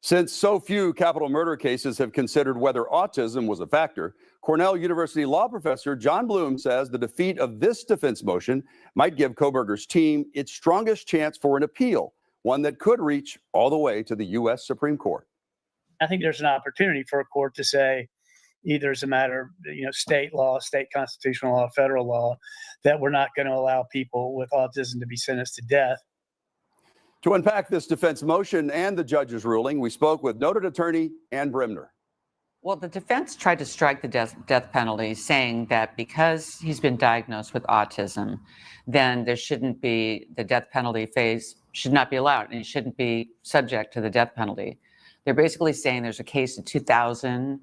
Speaker 11: Since so few capital murder cases have considered whether autism was a factor, Cornell University law professor John Bloom says the defeat of this defense motion might give Kohberger's team its strongest chance for an appeal, one that could reach all the way to the U.S. Supreme Court.
Speaker 12: I think there's an opportunity for a court to say, either as a matter of state law, state constitutional law, federal law, that we're not going to allow people with autism to be sentenced to death.
Speaker 11: To unpack this defense motion and the judge's ruling, we spoke with noted attorney Ann Brimner.
Speaker 8: Well, the defense tried to strike the death penalty, saying that because he's been diagnosed with autism, then there shouldn't be the death penalty phase should not be allowed, and he shouldn't be subject to the death penalty. They're basically saying there's a case in 2000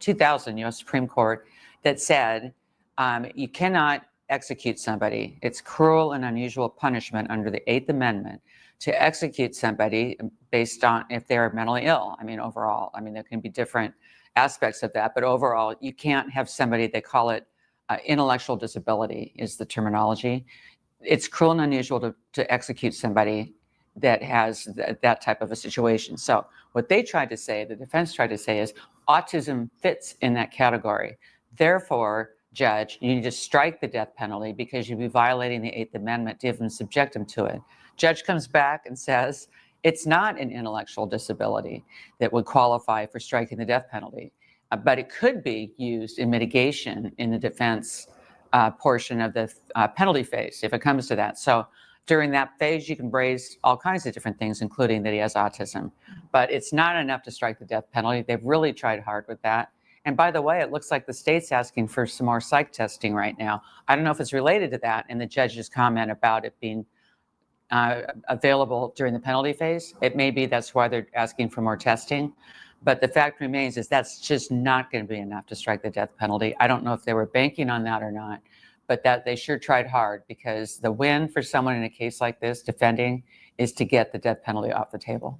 Speaker 8: U.S. Supreme Court that said you cannot execute somebody. It's cruel and unusual punishment under the 8th Amendment to execute somebody based on if they're mentally ill. I mean, overall, there can be different aspects of that, but overall, you can't have somebody, they call it intellectual disability is the terminology. It's cruel and unusual to execute somebody that has that type of a situation. So what they tried to say, the defense tried to say, is autism fits in that category. Therefore, judge, you need to strike the death penalty because you'd be violating the 8th Amendment to even subject him to it. Judge comes back and says it's not an intellectual disability that would qualify for striking the death penalty, but it could be used in mitigation in the defense portion of the penalty phase if it comes to that. So during that phase, you can raise all kinds of different things, including that he has autism, but it's not enough to strike the death penalty. They've really tried hard with that. And by the way, it looks like the state's asking for some more psych testing right now. I don't know if it's related to that and the judge's comment about it being available during the penalty phase. It may be that's why they're asking for more testing. But the fact remains is that's just not going to be enough to strike the death penalty. I don't know if they were banking on that or not, but that they sure tried hard, because the win for someone in a case like this defending is to get the death penalty off the table.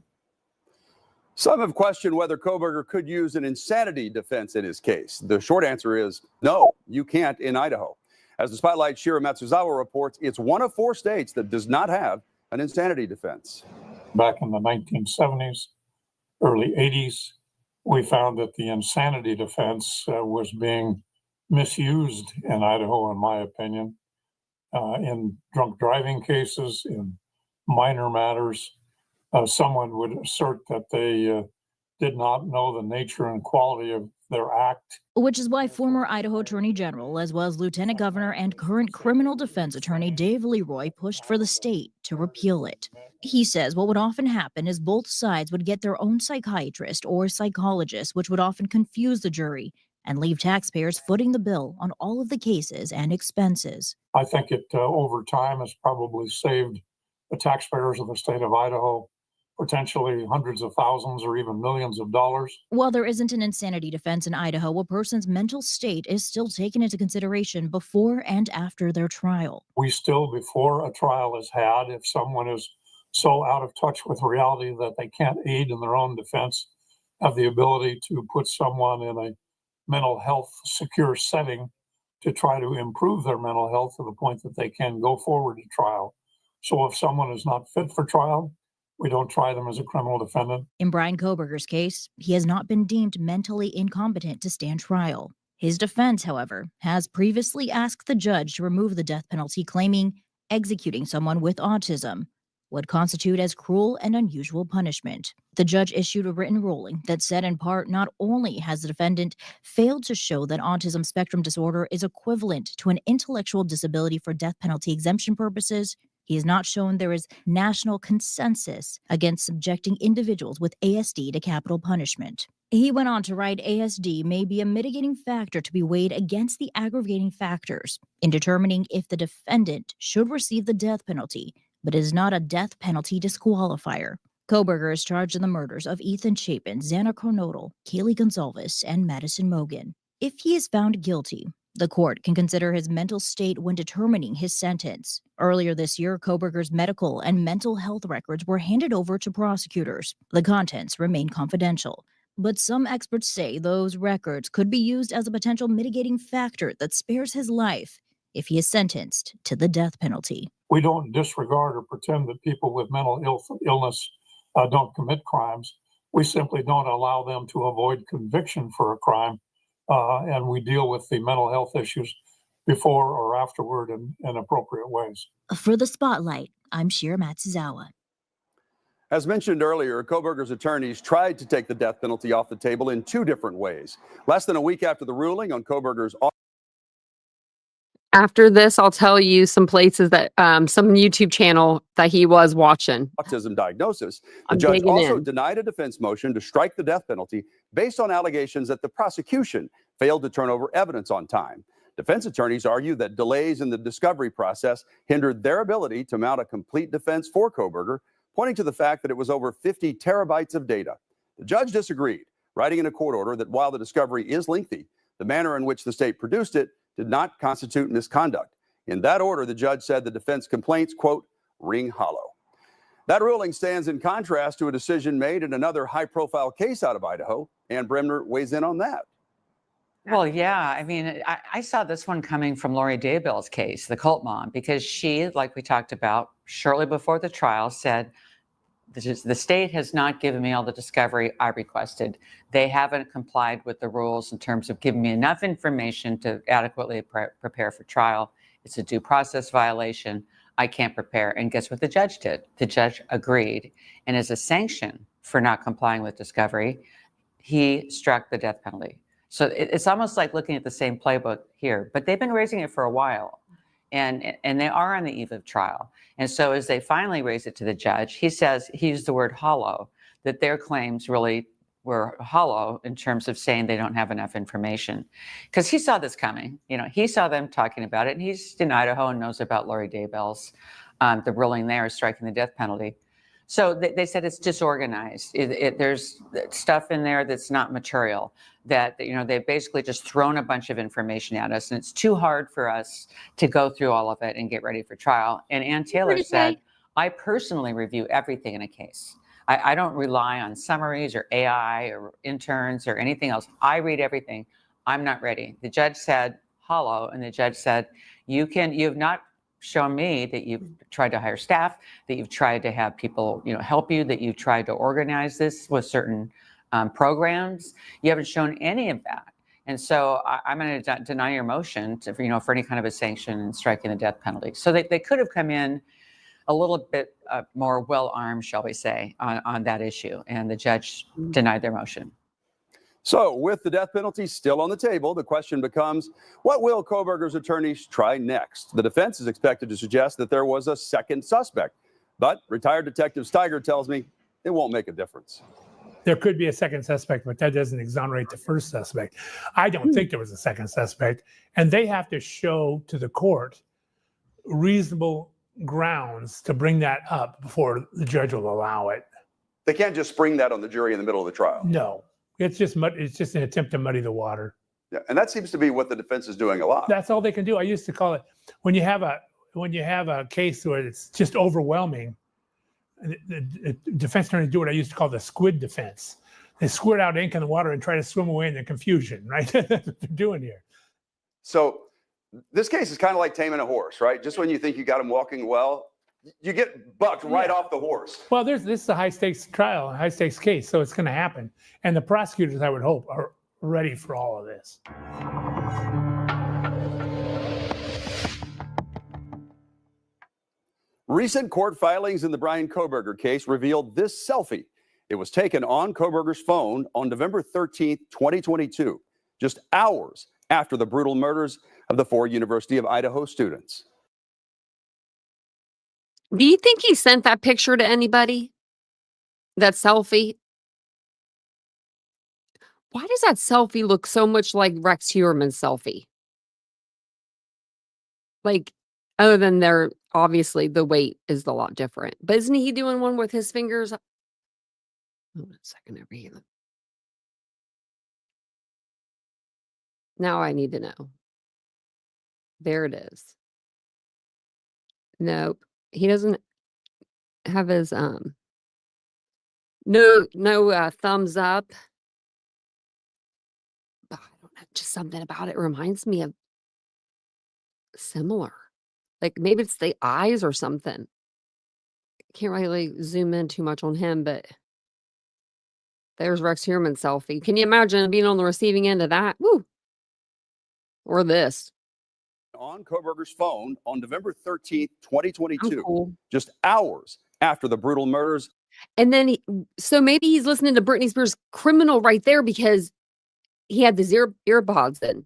Speaker 11: Some have questioned whether Kohberger could use an insanity defense in his case. The short answer is no, you can't in Idaho. As the Spotlight Shira Matsuzawa reports, it's one of 4 states that does not have an insanity defense.
Speaker 13: Back in the 1970s, early 80s, we found that the insanity defense was being misused in Idaho, in my opinion, in drunk driving cases, in minor matters. Someone would assert that they did not know the nature and quality of their act.
Speaker 14: Which is why former Idaho Attorney General, as well as Lieutenant Governor and current criminal defense attorney Dave Leroy, pushed for the state to repeal it. He says what would often happen is both sides would get their own psychiatrist or psychologist, which would often confuse the jury and leave taxpayers footing the bill on all of the cases and expenses.
Speaker 13: I think it, over time, has probably saved the taxpayers of the state of Idaho potentially hundreds of thousands or even millions of dollars.
Speaker 14: While there isn't an insanity defense in Idaho, a person's mental state is still taken into consideration before and after their trial.
Speaker 13: We still, before a trial is had, if someone is so out of touch with reality that they can't aid in their own defense, have the ability to put someone in a mental health secure setting to try to improve their mental health to the point that they can go forward to trial. So if someone is not fit for trial, we don't try them as a criminal defendant.
Speaker 14: In Bryan Kohberger's case, he has not been deemed mentally incompetent to stand trial. His defense, however, has previously asked the judge to remove the death penalty, claiming executing someone with autism would constitute as cruel and unusual punishment. The judge issued a written ruling that said in part, not only has the defendant failed to show that autism spectrum disorder is equivalent to an intellectual disability for death penalty exemption purposes, he has not shown there is national consensus against subjecting individuals with ASD to capital punishment. He went on to write, ASD may be a mitigating factor to be weighed against the aggravating factors in determining if the defendant should receive the death penalty, but is not a death penalty disqualifier. Kohberger is charged in the murders of Ethan Chapin, Xana Kernodle, Kaylee Goncalves, and Madison Mogen. If he is found guilty, the court can consider his mental state when determining his sentence. Earlier this year, Kohberger's medical and mental health records were handed over to prosecutors. The contents remain confidential, but some experts say those records could be used as a potential mitigating factor that spares his life if he is sentenced to the death penalty.
Speaker 13: We don't disregard or pretend that people with mental illness don't commit crimes. We simply don't allow them to avoid conviction for a crime. And we deal with the mental health issues before or afterward in appropriate ways.
Speaker 14: For the Spotlight, I'm Shira Matsuzawa.
Speaker 11: As mentioned earlier, Kohberger's attorneys tried to take the death penalty off the table in two different ways. Less than a week after the ruling on Kohberger's...
Speaker 1: After this, I'll tell you some places that, some YouTube channel that he was watching.
Speaker 11: Autism diagnosis. The judge also denied a defense motion to strike the death penalty based on allegations that the prosecution failed to turn over evidence on time. Defense attorneys argue that delays in the discovery process hindered their ability to mount a complete defense for Kohberger, pointing to the fact that it was over 50 terabytes of data. The judge disagreed, writing in a court order that while the discovery is lengthy, the manner in which the state produced it did not constitute misconduct. In that order, the judge said the defense complaints, quote, ring hollow. That ruling stands in contrast to a decision made in another high-profile case out of Idaho. Ann Bremner weighs in on that.
Speaker 8: Well, yeah. I mean, I saw this one coming from Lori Daybell's case, the cult mom, because she, like we talked about, shortly before the trial said, the state has not given me all the discovery I requested. They haven't complied with the rules in terms of giving me enough information to adequately prepare for trial. It's a due process violation. I can't prepare. And guess what the judge did? The judge agreed. And as a sanction for not complying with discovery, he struck the death penalty. So it's almost like looking at the same playbook here, but they've been raising it for a while. And they are on the eve of trial. And so as they finally raise it to the judge, he says, he used the word hollow, that their claims really were hollow in terms of saying they don't have enough information. Because he saw this coming. You know, he saw them talking about it, and he's in Idaho and knows about Lori Daybell's, the ruling there, striking the death penalty. So they said it's disorganized. There's stuff in there that's not material, that, you know, they've basically just thrown a bunch of information at us, and it's too hard for us to go through all of it and get ready for trial. And Ann Taylor said, I personally review everything in a case. I don't rely on summaries or AI or interns or anything else. I read everything. I'm not ready. The judge said hollow, and the judge said, you have not shown me that you've tried to hire staff, that you've tried to have people, you know, help you, that you've tried to organize this with certain programs. You haven't shown any of that. And so I'm going to deny your motion to, you know, for any kind of a sanction and striking the death penalty. So they could have come in a little bit more well-armed, shall we say, on that issue. And the judge denied their motion.
Speaker 11: So with the death penalty still on the table, the question becomes, what will Kohberger's attorneys try next? The defense is expected to suggest that there was a second suspect, but retired Detective Steiger tells me it won't make a difference.
Speaker 9: There could be a second suspect, but that doesn't exonerate the first suspect. I don't think there was a second suspect, and they have to show to the court reasonable grounds to bring that up before the judge will allow it.
Speaker 11: They can't just spring that on the jury in the middle of the trial.
Speaker 9: No. It's just an attempt to muddy the water.
Speaker 11: Yeah, and that seems to be what the defense is doing a lot.
Speaker 9: That's all they can do. I used to call it when you have a case where it's just overwhelming. The defense attorney do what I used to call the squid defense. They squirt out ink in the water and try to swim away in the confusion. Right? That's what they're doing here.
Speaker 11: So this case is kind of like taming a horse, right? Just when you think you got him walking well, you get bucked right off the horse.
Speaker 9: Well, this is a high stakes trial, a high stakes case, so it's going to happen. And the prosecutors, I would hope, are ready for all of this.
Speaker 11: Recent court filings in the Bryan Kohberger case revealed this selfie. It was taken on Kohberger's phone on November 13th, 2022, just hours after the brutal murders of the 4 University of Idaho students.
Speaker 1: Do you think he sent that picture to anybody? That selfie? Why does that selfie look so much like Rex Heuermann's selfie? Like, other than they're obviously the weight is a lot different. But isn't he doing one with his fingers? Hold on a second over here. Now I need to know. There it is. Nope. He doesn't have his no thumbs up. But I don't know, just something about it reminds me of similar. Like maybe it's the eyes or something. Can't really zoom in too much on him, but there's Rex Heuermann's selfie. Can you imagine being on the receiving end of that? Woo. Or this.
Speaker 11: On Kohberger's phone on November 13th, 2022,
Speaker 1: cool.
Speaker 11: just hours after the brutal murders.
Speaker 1: And then so maybe he's listening to Britney Spears' Criminal right there because he had these earbuds in.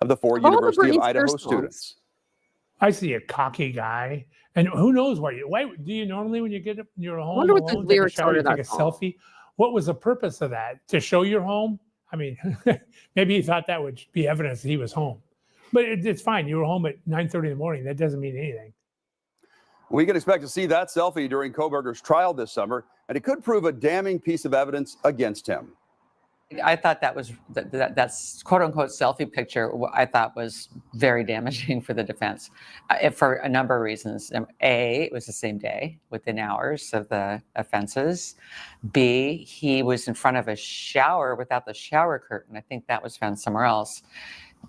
Speaker 11: Of the 4
Speaker 1: All the
Speaker 11: University of
Speaker 1: Britney
Speaker 11: Idaho
Speaker 1: Spears songs.
Speaker 11: students.
Speaker 9: I see a cocky guy, and who knows why do you normally when you get up, you're home
Speaker 1: Wonder what the
Speaker 9: alone, take a
Speaker 1: lyrics
Speaker 9: shower,
Speaker 1: are to
Speaker 9: you take a
Speaker 1: that song.
Speaker 9: selfie? What was the purpose of that? To show your home? I mean, maybe he thought that would be evidence that he was home. But it's fine. You were home at 9:30 in the morning. That doesn't mean anything.
Speaker 11: We can expect to see that selfie during Kohberger's trial this summer, and it could prove a damning piece of evidence against him.
Speaker 8: I thought that's quote unquote selfie picture. I thought was very damaging for the defense for a number of reasons. A, it was the same day, within hours of the offenses. B, he was in front of a shower without the shower curtain. I think that was found somewhere else.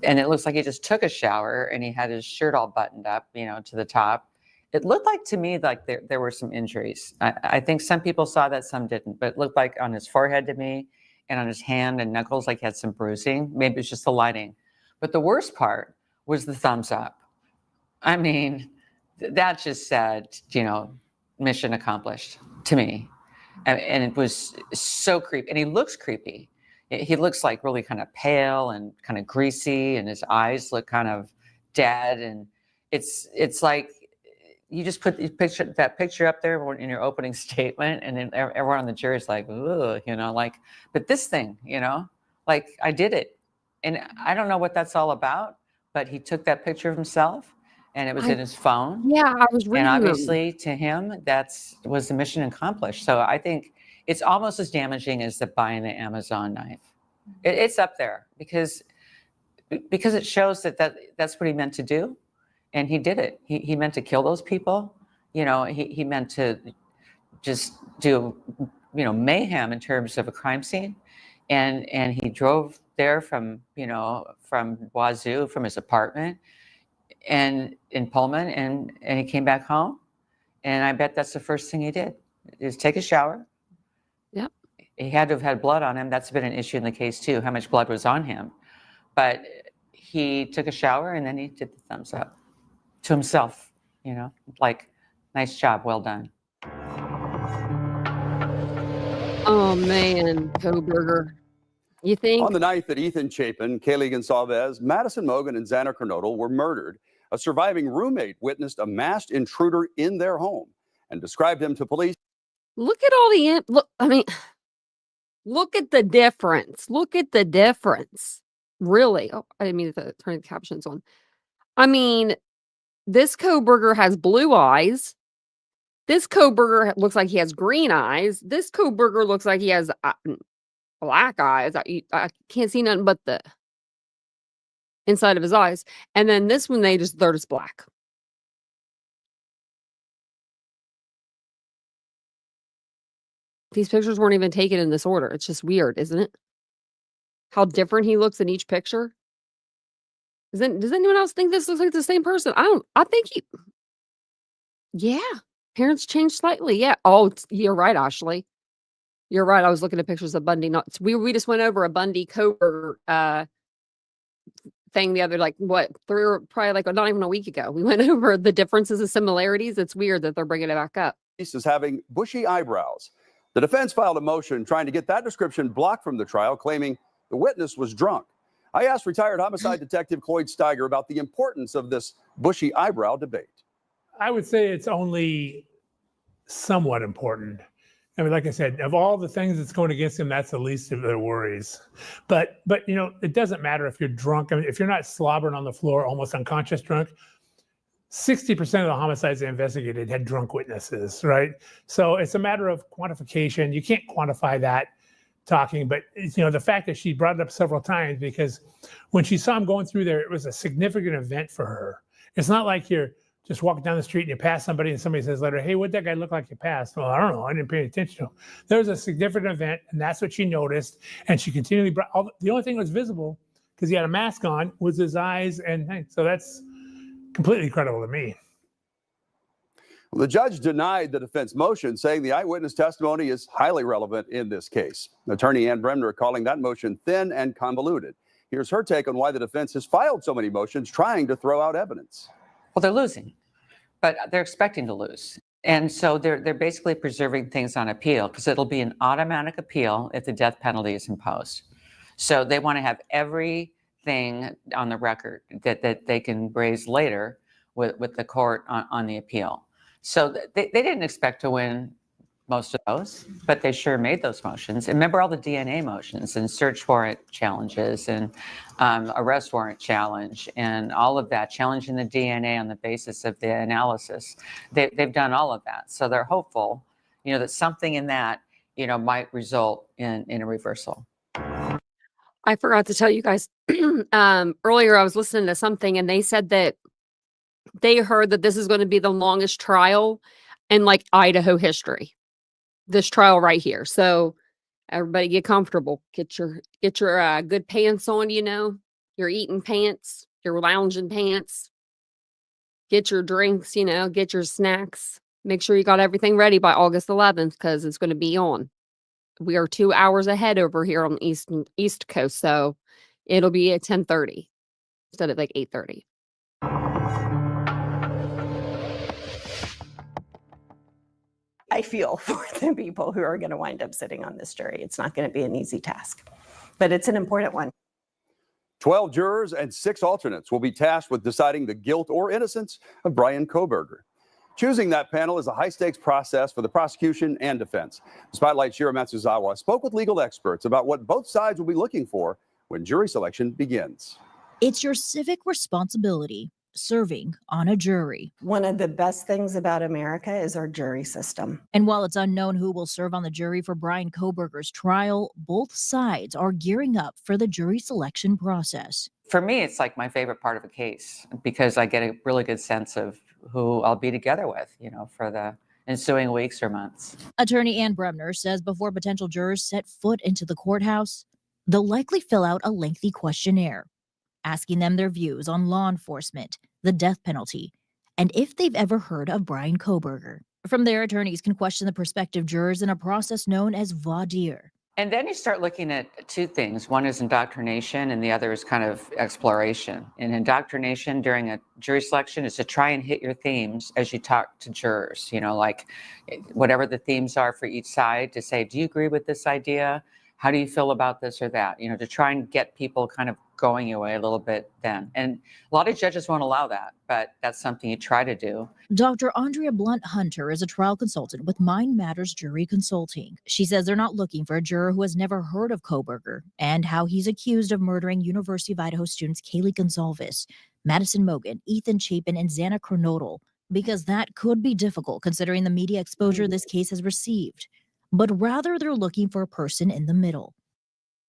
Speaker 8: And it looks like he just took a shower and he had his shirt all buttoned up, to the top. It looked like to me like there were some injuries. I think some people saw that, some didn't, but it looked like on his forehead to me and on his hand and knuckles, like he had some bruising. Maybe it's just the lighting. But the worst part was the thumbs up. I mean, that just said, mission accomplished to me. And it was so creepy. And he looks creepy. He looks like really kind of pale and kind of greasy, and his eyes look kind of dead. And it's like you just put that picture up there in your opening statement, and then everyone on the jury is like, "Ugh," but this thing, like I did it. And I don't know what that's all about, but he took that picture of himself and it was in his phone.
Speaker 1: Yeah, I was reading.
Speaker 8: And obviously to him, was the mission accomplished. So I think it's almost as damaging as the buying the Amazon knife. It's up there because it shows that's what he meant to do. And he did it. He meant to kill those people. He meant to just do, mayhem in terms of a crime scene. And he drove there from Wazoo, from his apartment and in Pullman, and he came back home. And I bet that's the first thing he did is take a shower.
Speaker 1: Yep.
Speaker 8: He had to have had blood on him. That's been an issue in the case too, how much blood was on him. But he took a shower and then he did the thumbs up to himself, like, nice job, well done.
Speaker 1: Oh man, Kohberger. You think?
Speaker 11: On the night that Ethan Chapin, Kaylee Goncalves, Madison Mogen, and Xana Kernodle were murdered, a surviving roommate witnessed a masked intruder in their home and described him to police.
Speaker 1: Look at all the look. I mean, look at the difference. Look at the difference. Really? Oh, I didn't mean to turn the captions on. I mean, this Kohberger has blue eyes. This Kohberger looks like he has green eyes. This Kohberger looks like he has black eyes. I can't see nothing but the inside of his eyes. And then this one, they're just black. These pictures weren't even taken in this order. It's just weird, isn't it? How different he looks in each picture. Does anyone else think this looks like the same person? I think yeah. Parents changed slightly. Yeah. Oh, you're right, Ashley. You're right. I was looking at pictures of Bundy. We just went over a Bundy Kohberger thing the other, probably not even a week ago. We went over the differences and similarities. It's weird that they're bringing it back up.
Speaker 11: Is having bushy eyebrows. The defense filed a motion trying to get that description blocked from the trial, claiming the witness was drunk. I asked retired homicide detective Cloyd Steiger about the importance of this bushy eyebrow debate.
Speaker 9: I would say it's only somewhat important. I mean, like I said, of all the things that's going against him, that's the least of their worries. But it doesn't matter if you're drunk. I mean, if you're not slobbering on the floor, almost unconscious drunk, 60% of the homicides they investigated had drunk witnesses, right? So it's a matter of quantification. You can't quantify that talking, but the fact that she brought it up several times, because when she saw him going through there, it was a significant event for her. It's not like you're just walking down the street and you pass somebody and somebody says later, hey, what'd that guy look like you passed? Well, I don't know. I didn't pay attention to him. There was a significant event, and that's what she noticed. And she continually brought the only thing that was visible, because he had a mask on, was his eyes. And so that's completely credible to me.
Speaker 11: Well, the judge denied the defense motion, saying the eyewitness testimony is highly relevant in this case. Attorney Ann Bremner calling that motion thin and convoluted. Here's her take on why the defense has filed so many motions trying to throw out evidence.
Speaker 8: Well, they're losing, but they're expecting to lose. And so they're basically preserving things on appeal, because it'll be an automatic appeal if the death penalty is imposed. So they want to have everything on the record that they can raise later with the court on the appeal. So they didn't expect to win most of those, but they sure made those motions. And remember all the DNA motions and search warrant challenges and arrest warrant challenge and all of that, challenging the DNA on the basis of the analysis. They've done all of that. So they're hopeful, that something in that, might result in a reversal.
Speaker 1: I forgot to tell you guys earlier, I was listening to something and they said that they heard that this is going to be the longest trial in Idaho history. This trial right here. So everybody get comfortable. Get your good pants on, your eating pants, your lounging pants. Get your drinks, get your snacks. Make sure you got everything ready by August 11th, because it's going to be on. We are 2 hours ahead over here on the East Coast, so it'll be at 10:30 instead of 8:30.
Speaker 15: I feel for the people who are going to wind up sitting on this jury. It's not going to be an easy task, but it's an important one.
Speaker 11: 12 jurors and 6 alternates will be tasked with deciding the guilt or innocence of Bryan Kohberger. Choosing that panel is a high-stakes process for the prosecution and defense. Spotlight Shira Matsuzawa spoke with legal experts about what both sides will be looking for when jury selection begins.
Speaker 14: It's your civic responsibility serving on a jury.
Speaker 15: One of the best things about America is our jury system.
Speaker 14: And while it's unknown who will serve on the jury for Bryan Kohberger's trial, both sides are gearing up for the jury selection process.
Speaker 8: For me, it's my favorite part of a case, because I get a really good sense of who I'll be together with, for the ensuing weeks or months.
Speaker 14: Attorney Ann Bremner says before potential jurors set foot into the courthouse, they'll likely fill out a lengthy questionnaire, asking them their views on law enforcement, the death penalty, and if they've ever heard of Bryan Kohberger. From there, attorneys can question the prospective jurors in a process known as voir dire.
Speaker 8: And then you start looking at two things. One is indoctrination and the other is kind of exploration. And indoctrination during a jury selection is to try and hit your themes as you talk to jurors, you know, like whatever the themes are for each side, to say, do you agree with this idea? How do you feel about this or that? You know, to try and get people kind of going your way a little bit then. And a lot of judges won't allow that, but that's something you try to do.
Speaker 14: Dr. Andrea Blunt Hunter is a trial consultant with Mind Matters Jury Consulting. She says they're not looking for a juror who has never heard of Kohberger and how he's accused of murdering University of Idaho students Kaylee Goncalves, Madison Mogen, Ethan Chapin, and Xana Kernodle, because that could be difficult considering the media exposure this case has received. But rather, they're looking for a person in the middle.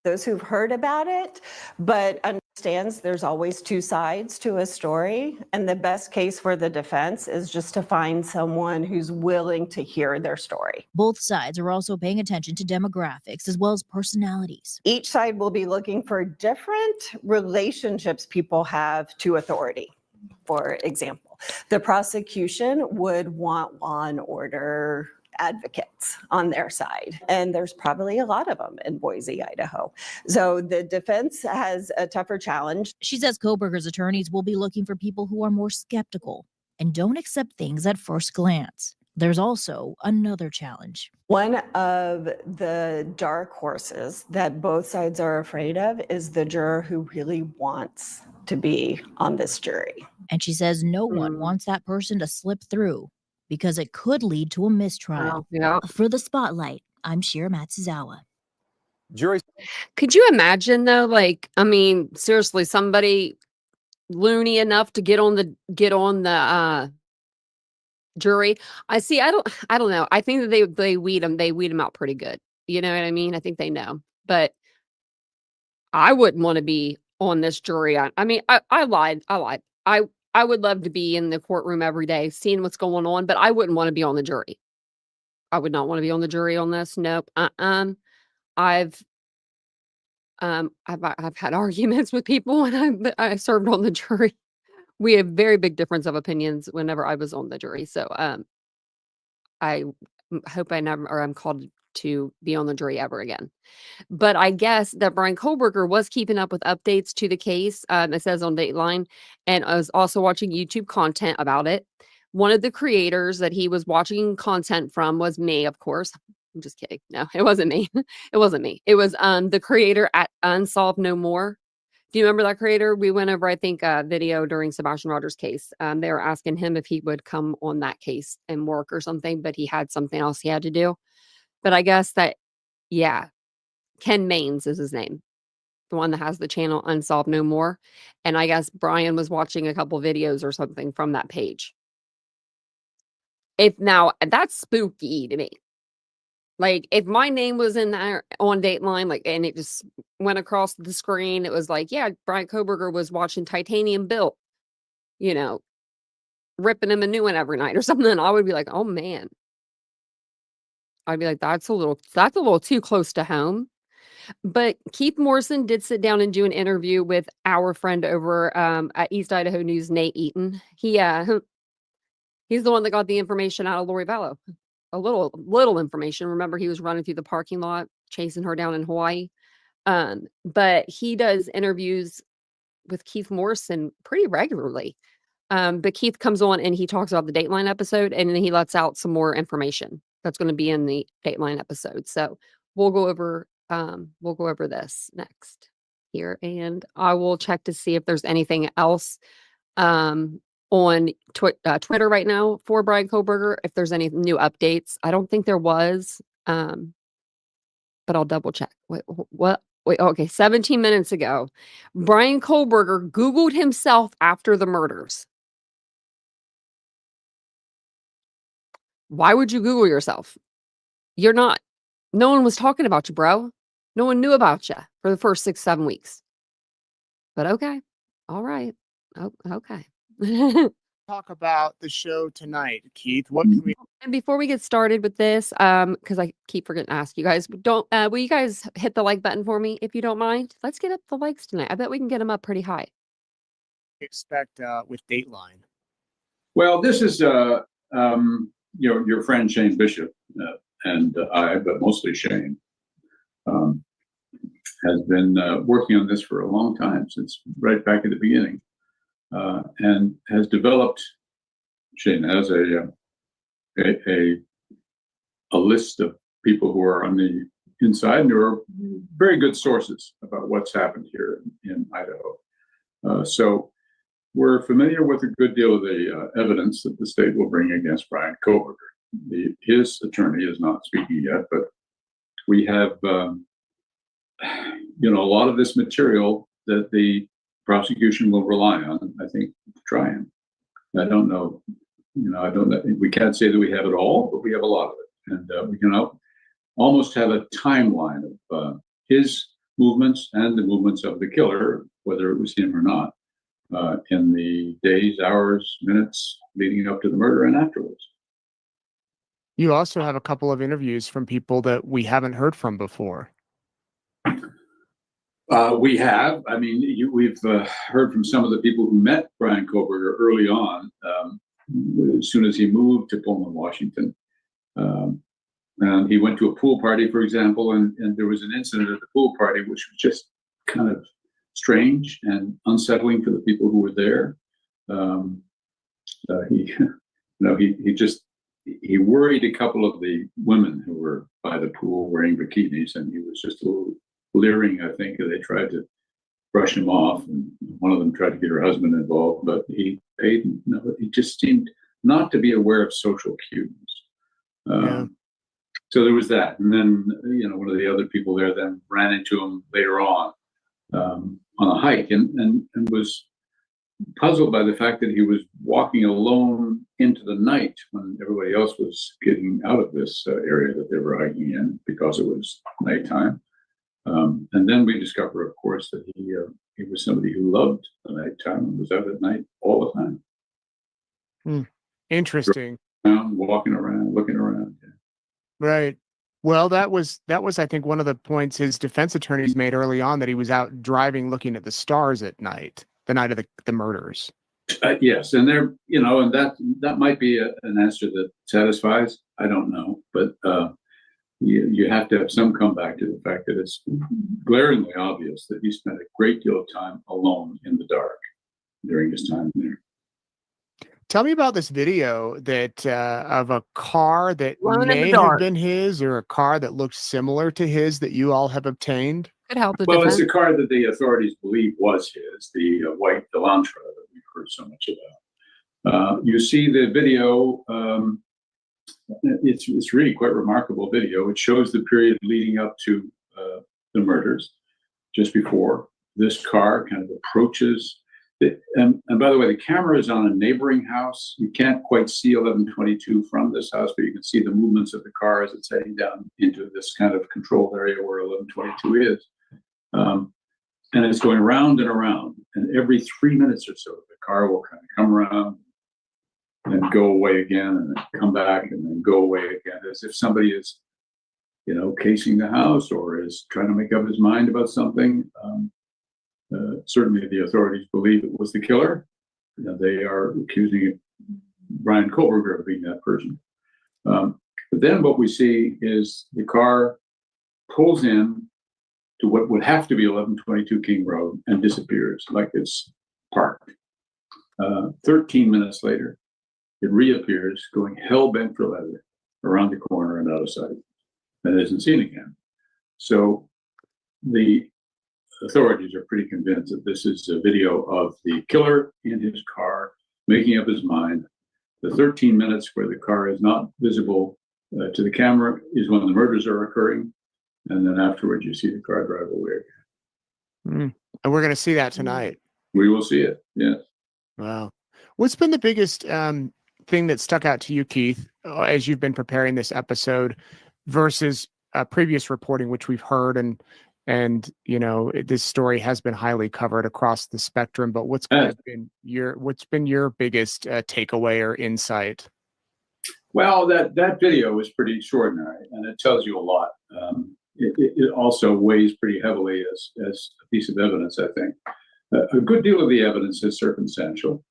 Speaker 15: Those who've heard about it, but understands there's always two sides to a story. And the best case for the defense is just to find someone who's willing to hear their story.
Speaker 14: Both sides are also paying attention to demographics as well as personalities.
Speaker 15: Each side will be looking for different relationships people have to authority. For example, the prosecution would want law and order advocates on their side. And there's probably a lot of them in Boise, Idaho. So the defense has a tougher challenge.
Speaker 14: She says Kohberger's attorneys will be looking for people who are more skeptical and don't accept things at first glance. There's also another challenge.
Speaker 15: One of the dark horses that both sides are afraid of is the juror who really wants to be on this jury.
Speaker 14: And she says no one wants that person to slip through, because it could lead to a mistrial. For the Spotlight, I'm Shira Matsuzawa.
Speaker 11: Jury.
Speaker 1: Could you imagine though? Like, I mean, seriously, somebody loony enough to get on the jury. I don't know. I think that they weed them out pretty good. You know what I mean? I think they know. But I wouldn't want to be on this jury. I mean, I lied. I would love to be in the courtroom every day, seeing what's going on, but I wouldn't want to be on the jury. I would not want to be on the jury on this. Nope. I've had arguments with people when I served on the jury. We have very big difference of opinions whenever I was on the jury. So I hope I'm called to be on the jury ever again. But I guess that Bryan Kohberger was keeping up with updates to the case. It says on Dateline, and I was also watching YouTube content about it. One of the creators that he was watching content from was me, of course. I'm just kidding. No, it wasn't me. It wasn't me. It was the creator at Unsolved No More. Do you remember that creator? We went over, I think, a video during Sebastian Rogers' case. They were asking him if he would come on that case and work or something, but he had something else he had to do. But I guess that, yeah, Ken Maines is his name, the one that has the channel Unsolved No More. And I guess Bryan was watching a couple videos or something from that page. Now, that's spooky to me. Like, if my name was in there on Dateline, like, and it just went across the screen, it was like, yeah, Bryan Kohberger was watching TitaniumBuilt, you know, ripping him a new one every night or something. I would be like, oh man. I'd be like, that's a little too close to home. But Keith Morrison did sit down and do an interview with our friend over at East Idaho News, Nate Eaton. He's the one that got the information out of Lori Vallow. A little information. Remember, he was running through the parking lot, chasing her down in Hawaii. But he does interviews with Keith Morrison pretty regularly. But Keith comes on and he talks about the Dateline episode, and then he lets out some more information that's going to be in the Dateline episode. So we'll go over this next here, and I will check to see if there's anything else on Twitter right now for Bryan Kohberger, if there's any new updates. I don't think there was, but I'll double check. Wait, okay, 17 minutes ago, Bryan Kohberger Googled himself after the murders. Why would you Google yourself? No one was talking about you, bro. No one knew about you for the first 6-7 weeks. But okay. All right. Oh, okay.
Speaker 16: Talk about the show tonight, Keith. What can we?
Speaker 1: And before we get started with this, because I keep forgetting to ask you guys, will you guys hit the like button for me if you don't mind? Let's get up the likes tonight. I bet we can get them up pretty high.
Speaker 16: Expect with Dateline.
Speaker 2: Well, this is your friend Shane Bishop and I, but mostly Shane, has been working on this for a long time, since right back at the beginning, and has developed, Shane has a list of people who are on the inside, and there are very good sources about what's happened here in Idaho. So we're familiar with a good deal of the evidence that the state will bring against Bryan Kohberger. His attorney is not speaking yet, but we have, a lot of this material that the prosecution will rely on, I think, to try him. I don't know, we can't say that we have it all, but we have a lot of it. And we can almost have a timeline of his movements and the movements of the killer, whether it was him or not, in the days, hours, minutes leading up to the murder and afterwards.
Speaker 16: You also have a couple of interviews from people that we haven't heard from before.
Speaker 2: We have. I mean, we've heard from some of the people who met Bryan Kohberger early on, as soon as he moved to Pullman, Washington. And he went to a pool party, for example, and there was an incident at the pool party which was just kind of strange and unsettling for the people who were there. He worried a couple of the women who were by the pool wearing bikinis, and he was just a little leering, I think, and they tried to brush him off, and one of them tried to get her husband involved, but he just seemed not to be aware of social cues. So there was that. And then, one of the other people there then ran into him later on a hike and was puzzled by the fact that he was walking alone into the night when everybody else was getting out of this area that they were hiking in, because it was nighttime. And then we discover, of course, that he was somebody who loved the nighttime and was out at night all the time.
Speaker 16: Interesting.
Speaker 2: Walking around, looking around. Yeah.
Speaker 16: Right. Well, that was, I think, one of the points his defense attorneys made early on, that he was out driving, looking at the stars at night, the night of the murders.
Speaker 2: Yes, and there, and that might be an answer that satisfies. I don't know, but you have to have some comeback to the fact that it's glaringly obvious that he spent a great deal of time alone in the dark during his time there.
Speaker 16: Tell me about this video that of a car that may have been his, or a car that looked similar to his, that you all have obtained.
Speaker 1: Could help the
Speaker 2: Well,
Speaker 1: defense.
Speaker 2: it's a car that the authorities believe was his, the white Elantra that we've heard so much about. You see the video. It's really quite remarkable video. It shows the period leading up to the murders, just before this car kind of approaches. And by the way, the camera is on a neighboring house. You can't quite see 1122 from this house, but you can see the movements of the car as it's heading down into this kind of controlled area where 1122 is. And it's going round and around. And every 3 minutes or so, the car will kind of come around and go away again, and then come back and then go away again, as if somebody is, casing the house or is trying to make up his mind about something. Certainly the authorities believe it was the killer. They are accusing Bryan Kohberger of being that person. But then what we see is the car pulls in to what would have to be 1122 King Road and disappears like it's parked. 13 minutes later, it reappears, going hell-bent for leather around the corner and out of sight, and isn't seen again. So the authorities are pretty convinced that this is a video of the killer in his car, making up his mind. The 13 minutes where the car is not visible to the camera is when the murders are occurring, and then afterwards you see the car drive away again.
Speaker 16: And we're going to see that tonight.
Speaker 2: We will see it, yes.
Speaker 16: Wow. What's been the biggest thing that stuck out to you, Keith, as you've been preparing this episode versus previous reporting, which we've heard, and this story has been highly covered across the spectrum, but what's been your biggest takeaway or insight?
Speaker 2: Well, that video is pretty extraordinary, and it tells you a lot. It also weighs pretty heavily as a piece of evidence, I think. A good deal of the evidence is circumstantial.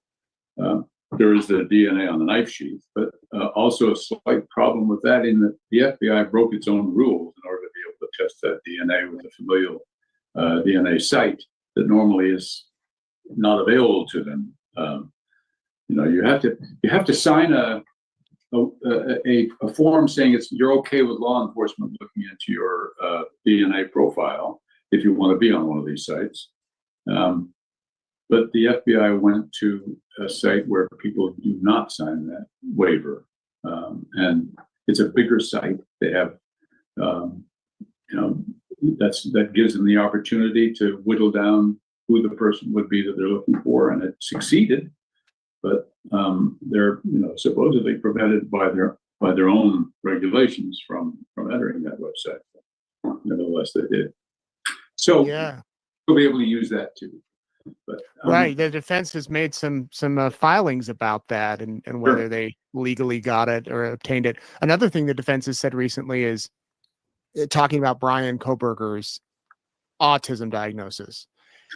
Speaker 2: There is the DNA on the knife sheath, but also a slight problem with that in that the FBI broke its own rules in order to be able to test that DNA with a familial DNA site that normally is not available to them. You have to sign a form saying you're okay with law enforcement looking into your DNA profile if you want to be on one of these sites. But the FBI went to a site where people do not sign that waiver, and it's a bigger site. They have, that gives them the opportunity to whittle down who the person would be that they're looking for, and it succeeded. But they're supposedly prevented by their own regulations from entering that website. Nevertheless, they did. So
Speaker 16: yeah,
Speaker 2: we'll be able to use that too. But,
Speaker 16: right, the defense has made some filings about that and whether they legally got it or obtained it. Another thing the defense has said recently is talking about Bryan Kohberger's autism diagnosis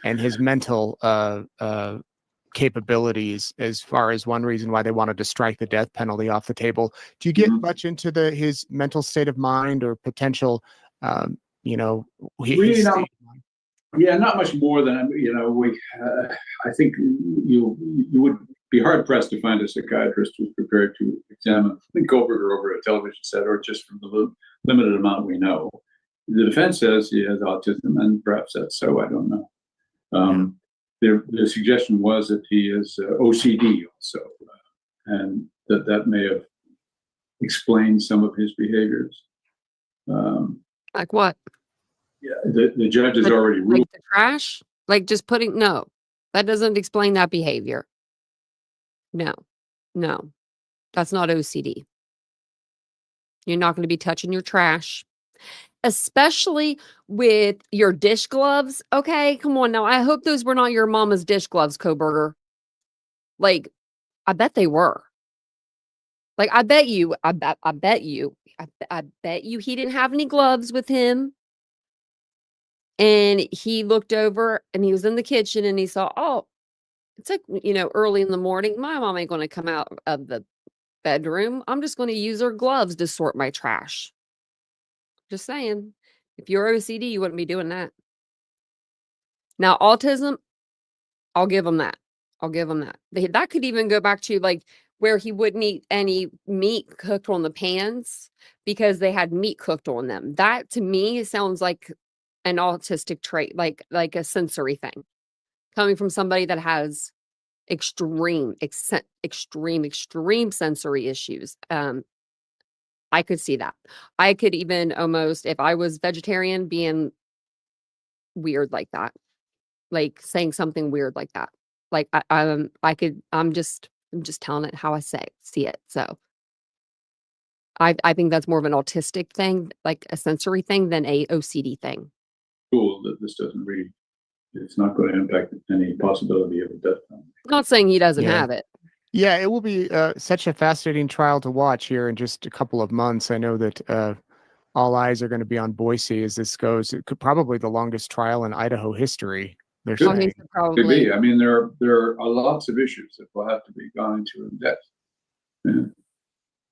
Speaker 16: and his mental capabilities as far as one reason why they wanted to strike the death penalty off the table. Do you get much into his mental state of mind or potential,
Speaker 2: really not, not much more than, I think you would be hard pressed to find a psychiatrist who's prepared to examine Kohberger over a television set or just from the limited amount we know. The defense says he has autism, and perhaps that's so, I don't know. The suggestion was that he is OCD also, and that may have explained some of his behaviors.
Speaker 1: Like what?
Speaker 2: Yeah, the judge has already ruled.
Speaker 1: Like the trash? Like just putting, no, that doesn't explain that behavior. No, that's not OCD. You're not going to be touching your trash, especially with your dish gloves. Okay, come on now. I hope those were not your mama's dish gloves, Kohberger. Like, I bet they were. Like, I bet you he didn't have any gloves with him. And he looked over and he was in the kitchen and he saw, oh, it's like, early in the morning. My mom ain't going to come out of the bedroom. I'm just going to use her gloves to sort my trash. Just saying, if you're OCD, you wouldn't be doing that. Now, autism, I'll give him that. That could even go back to like where he wouldn't eat any meat cooked on the pans because they had meat cooked on them. That to me sounds like an autistic trait, like a sensory thing coming from somebody that has extreme sensory issues. I could see that. I could even almost, if I was vegetarian, being weird like that, like saying something weird like that. Like I'm just telling it how I see it. So I think that's more of an autistic thing, like a sensory thing, than a OCD thing.
Speaker 2: Cool that this doesn't really, it's not going to impact any possibility of a death penalty.
Speaker 1: I'm not saying he doesn't have it.
Speaker 16: Yeah, it will be such a fascinating trial to watch here in just a couple of months. I know that all eyes are going to be on Boise as this goes. It could probably the longest trial in Idaho history. They're saying.
Speaker 2: Could be. I mean, there are lots of issues that will have to be gone into in depth. Yeah.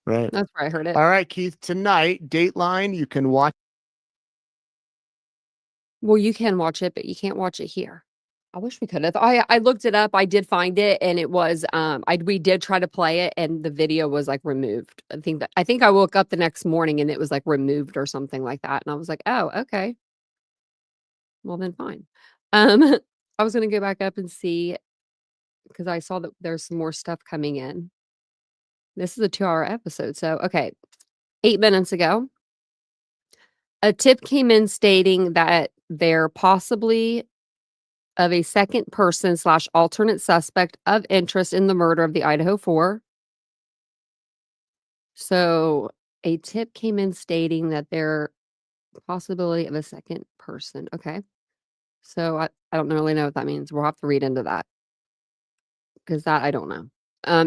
Speaker 16: Right.
Speaker 1: That's where I heard it.
Speaker 16: All right, Keith. Tonight, Dateline. You can watch.
Speaker 1: Well, you can watch it, but you can't watch it here. I wish we could have. I looked it up. I did find it, and it was we did try to play it, and the video was like removed. I think I woke up the next morning and it was like removed or something like that, and I was like, oh, okay. Well, then fine. I was gonna go back up and see because I saw that there's some more stuff coming in. This is a 2-hour episode, so okay. 8 minutes ago, a tip came in stating that there possibly of a second person / alternate suspect of interest in the murder of the Idaho 4. So a tip came in stating that there possibility of a second person. Okay. So I don't really know what that means. We'll have to read into that because that I don't know.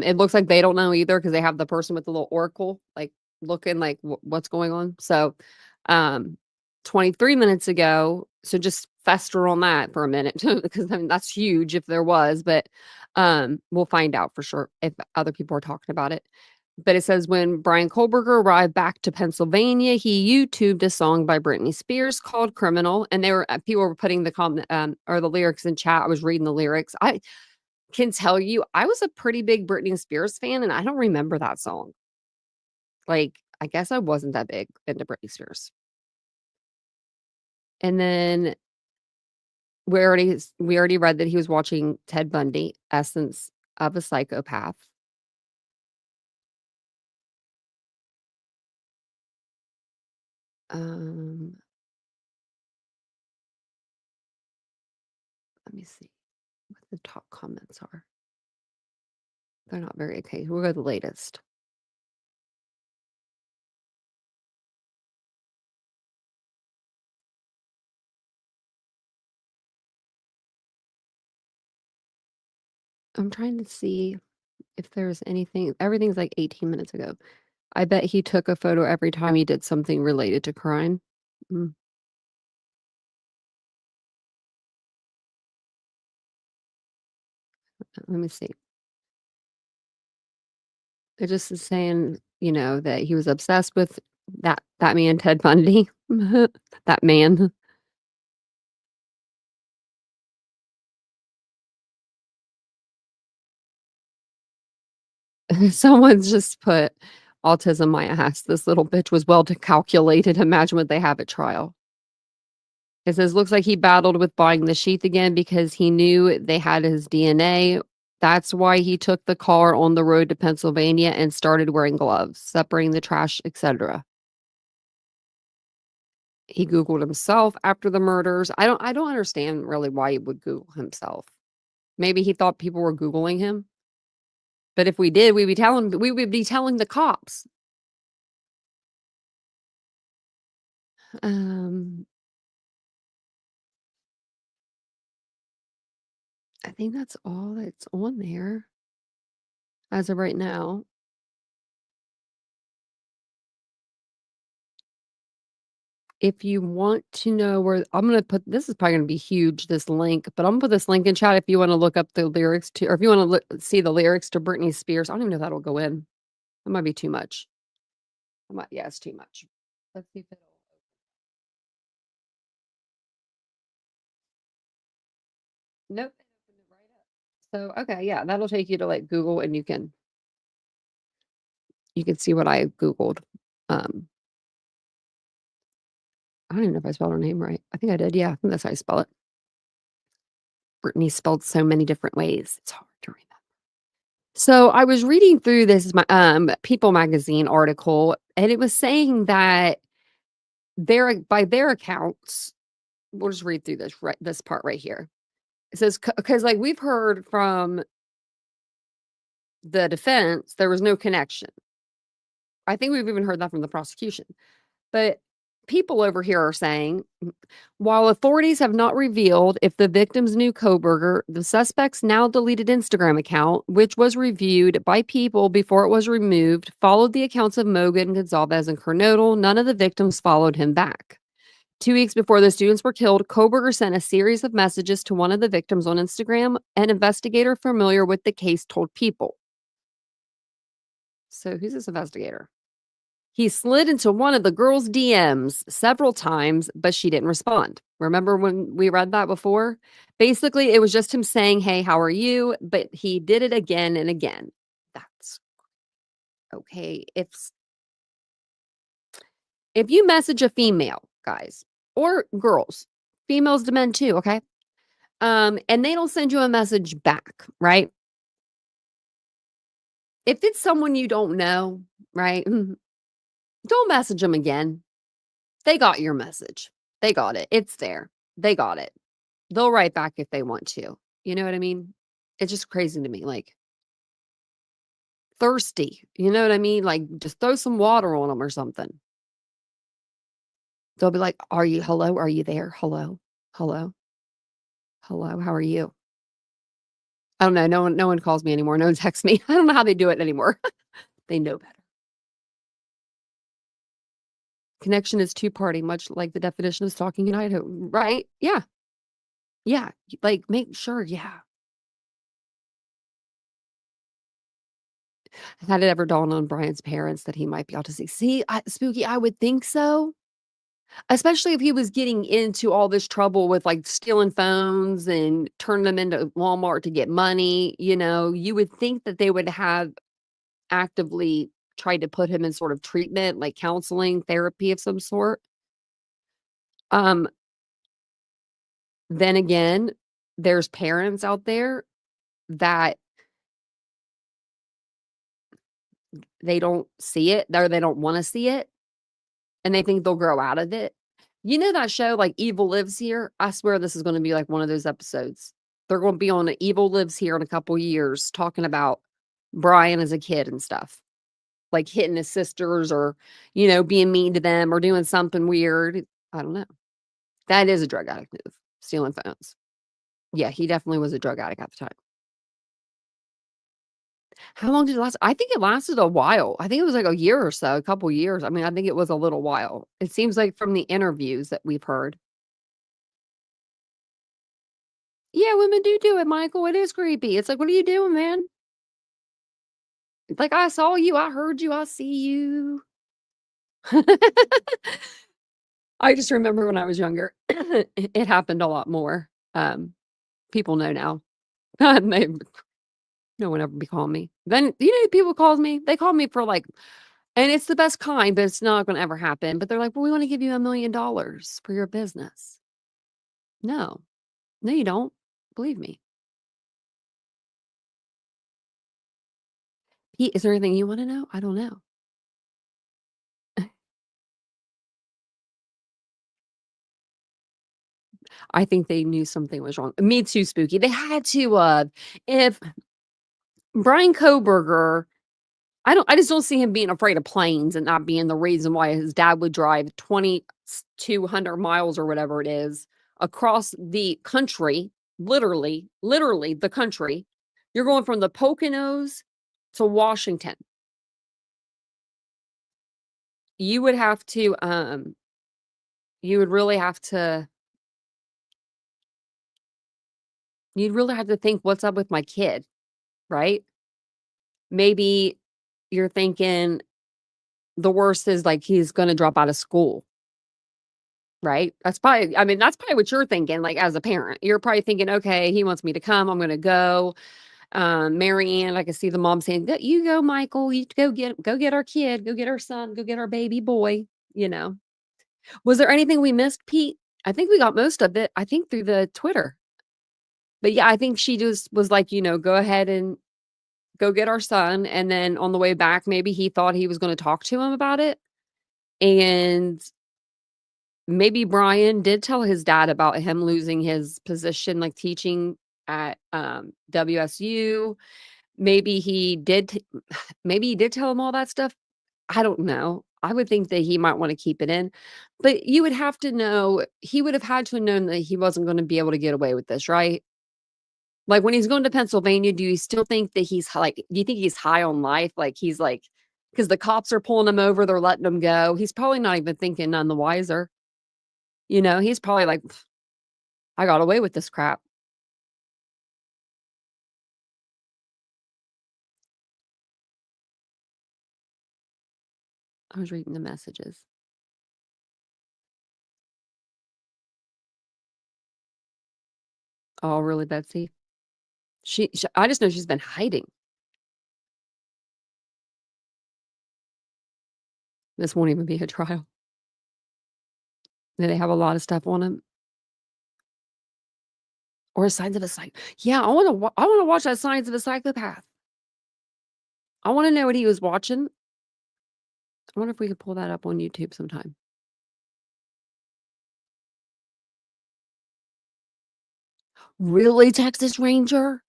Speaker 1: It looks like they don't know either because they have the person with the little oracle like looking like what's going on. So 23 minutes ago, so just fester on that for a minute because I mean that's huge if there was, but we'll find out for sure if other people are talking about it. But it says when Bryan Kohberger arrived back to Pennsylvania, he YouTubed a song by Britney Spears called "Criminal," and they were people were putting the comment or the lyrics in chat. I was reading the lyrics. I can tell you, I was a pretty big Britney Spears fan, and I don't remember that song. Like, I guess I wasn't that big into Britney Spears. And then we already read that he was watching Ted Bundy, Essence of a Psychopath. Let me see what the top comments are. They're not very okay. We'll go to the latest. I'm trying to see if there's anything. Everything's like 18 minutes ago. I bet he took a photo every time he did something related to crime. Let me see. It just is saying, that he was obsessed with that man, Ted Bundy. That man. Someone's just put autism my ass. This little bitch was well calculated. Imagine what they have at trial. It says, looks like he battled with buying the sheath again because he knew they had his DNA. That's why he took the car on the road to Pennsylvania and started wearing gloves, separating the trash, etc. He Googled himself after the murders. I don't understand really why he would Google himself. Maybe he thought people were Googling him. But if we did, we would be telling the cops. I think that's all that's on there as of right now. If you want to know where I'm going to put, this is probably going to be huge, this link, but I'm going to put this link in chat if you want to look up the lyrics to, or if you want to see the lyrics to Britney Spears. I don't even know if that'll go in. That might be too much. Yeah, it's too much. Let's see if it'll. Nope. So, okay, yeah, that'll take you to like Google and you can see what I Googled. I don't even know if I spelled her name right. I think I did. Yeah, I think that's how I spell it. Brittany spelled so many different ways. It's hard to remember. So I was reading through this People magazine article, and it was saying that by their accounts, we'll just read through this part right here. It says, because like we've heard from the defense, there was no connection. I think we've even heard that from the prosecution. But people over here are saying, while authorities have not revealed if the victims knew Kohberger, the suspect's now deleted Instagram account, which was reviewed by People before it was removed, followed the accounts of Mogen, Goncalves, and Kernodle. None of the victims followed him back. 2 weeks before the students were killed, Kohberger sent a series of messages to one of the victims on Instagram. An investigator familiar with the case told People. So who's this investigator? He slid into one of the girl's DMs several times, but she didn't respond. Remember when we read that before? Basically, it was just him saying, hey, how are you? But he did it again and again. That's okay. If you message a female, guys, or girls, females to men too, okay? And they don't send you a message back, right? If it's someone you don't know, right? Don't message them again. They got your message. They got it. It's there. They got it. They'll write back if they want to. You know what I mean? It's just crazy to me. Like, thirsty. You know what I mean? Like, just throw some water on them or something. They'll be like, hello? Are you there? Hello? Hello? Hello? How are you? I don't know. No one calls me anymore. No one texts me. I don't know how they do it anymore. They know better. Connection is two-party, much like the definition of stalking in Idaho, right? Yeah. Yeah. Like, make sure, yeah. Had it ever dawned on Brian's parents that he might be autistic? See, Spooky, I would think so. Especially if he was getting into all this trouble with like stealing phones and turning them into Walmart to get money. You would think that they would have actively tried to put him in sort of treatment, like counseling, therapy of some sort. Then again, there's parents out there that they don't see it, or they don't want to see it, and they think they'll grow out of it. You know that show, like Evil Lives Here? I swear this is going to be like one of those episodes. They're going to be on Evil Lives Here in a couple years talking about Brian as a kid and stuff. Like hitting his sisters or, being mean to them or doing something weird. I don't know. That is a drug addict move, stealing phones. Yeah, he definitely was a drug addict at the time. How long did it last? I think it lasted a while. I think it was like a year or so, a couple years. I mean, I think it was a little while. It seems like from the interviews that we've heard. Yeah, women do it, Michael. It is creepy. It's like, what are you doing, man? It's like, I saw you, I heard you, I see you. I just remember when I was younger, it happened a lot more. People know now. No one ever be calling me. Then, people called me. They called me for like, and it's the best kind, but it's not going to ever happen. But they're like, well, we want to give you $1 million for your business. No, you don't. Believe me. Pete, is there anything you want to know? I don't know. I think they knew something was wrong. Me too, Spooky. They had to, if Bryan Kohberger, I just don't see him being afraid of planes and not being the reason why his dad would drive 2,200 miles or whatever it is across the country, literally the country. You're going from the Poconos to Washington. You would have to, you'd really have to think, what's up with my kid, right? Maybe you're thinking the worst is like he's going to drop out of school, right? That's probably what you're thinking, like as a parent. You're probably thinking, okay, he wants me to come, I'm going to go. Mary Ann, I can see the mom saying, you go, Michael, you go get our kid, go get our son, go get our baby boy, Was there anything we missed, Pete? I think we got most of it, I think through the Twitter. But yeah, I think she just was like, go ahead and go get our son. And then on the way back, maybe he thought he was going to talk to him about it. And maybe Brian did tell his dad about him losing his position, like teaching at WSU. Maybe he did tell him all that stuff. I don't know. I would think that he might want to keep it in. But you would have to know, he would have had to have known that he wasn't going to be able to get away with this, right? Like when he's going to Pennsylvania, do you still think that he's like, do you think he's high on life? Like he's like, because the cops are pulling him over, they're letting him go. He's probably not even thinking none the wiser. He's probably like, I got away with this crap. I was reading the messages. Oh, really, Betsy? I just know she's been hiding. This won't even be a trial. They have a lot of stuff on him. Or Signs of a Psych. Yeah, I want to watch that Signs of a Psychopath. I want to know what he was watching. I wonder if we could pull that up on YouTube sometime. Really, Texas Ranger?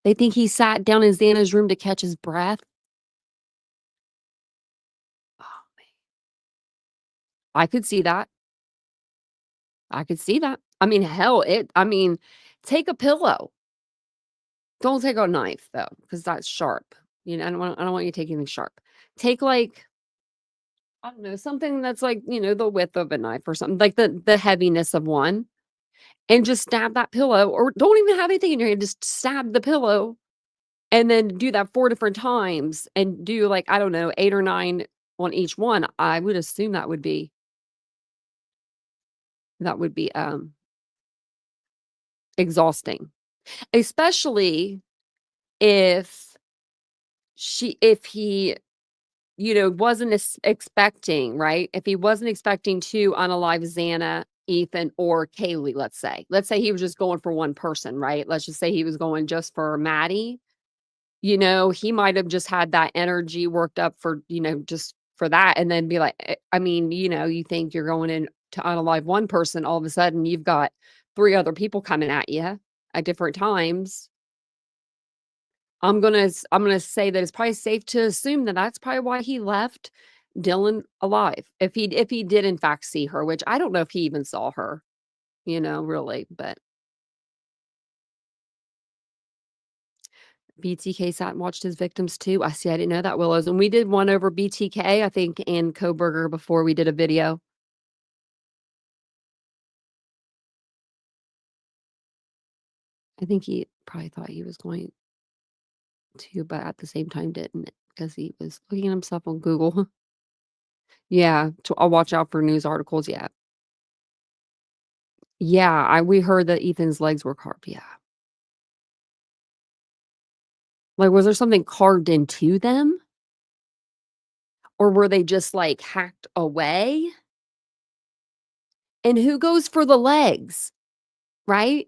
Speaker 1: They think he sat down in Xana's room to catch his breath? Oh, man. I could see that. I mean, hell, take a pillow. Don't take a knife, though, because that's sharp. I don't want you to take anything sharp. Take, like, I don't know, something that's like, the width of a knife or something, like the heaviness of one, and just stab that pillow, or don't even have anything in your hand, just stab the pillow and then do that 4 different times and do like, I don't know, 8 or 9 on each one, I would assume that would be exhausting. Especially if he, wasn't expecting, right? If he wasn't expecting to unalive Xana, Ethan, or Kaylee, let's say. Let's say he was just going for one person, right? Let's just say he was going just for Maddie. He might have just had that energy worked up for, just for that, and then be like, I mean, you think you're going in to unalive one person, all of a sudden you've got 3 other people coming at you at different times. I'm gonna say that it's probably safe to assume that that's probably why he left Dylan alive. If he did in fact see her, which I don't know if he even saw her, really, but BTK sat and watched his victims too. I see. I didn't know that, Willows. And we did one over BTK, I think, and Kohberger before we did a video. I think he probably thought he was going to, but at the same time didn't, because he was looking at himself on Google. Yeah, I'll watch out for news articles. Yeah. Yeah, we heard that Ethan's legs were carved. Yeah. Like, was there something carved into them? Or were they just like hacked away? And who goes for the legs? Right?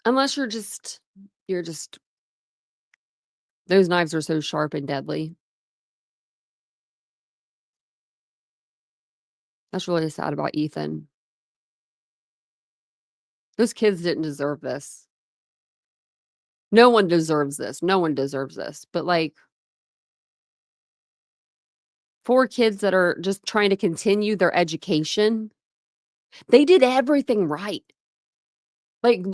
Speaker 1: Unless you're just those knives are so sharp and deadly. That's really sad about Ethan. Those kids didn't deserve this. No one deserves this. No one deserves this. But like 4 kids that are just trying to continue their education, they did everything right. Like,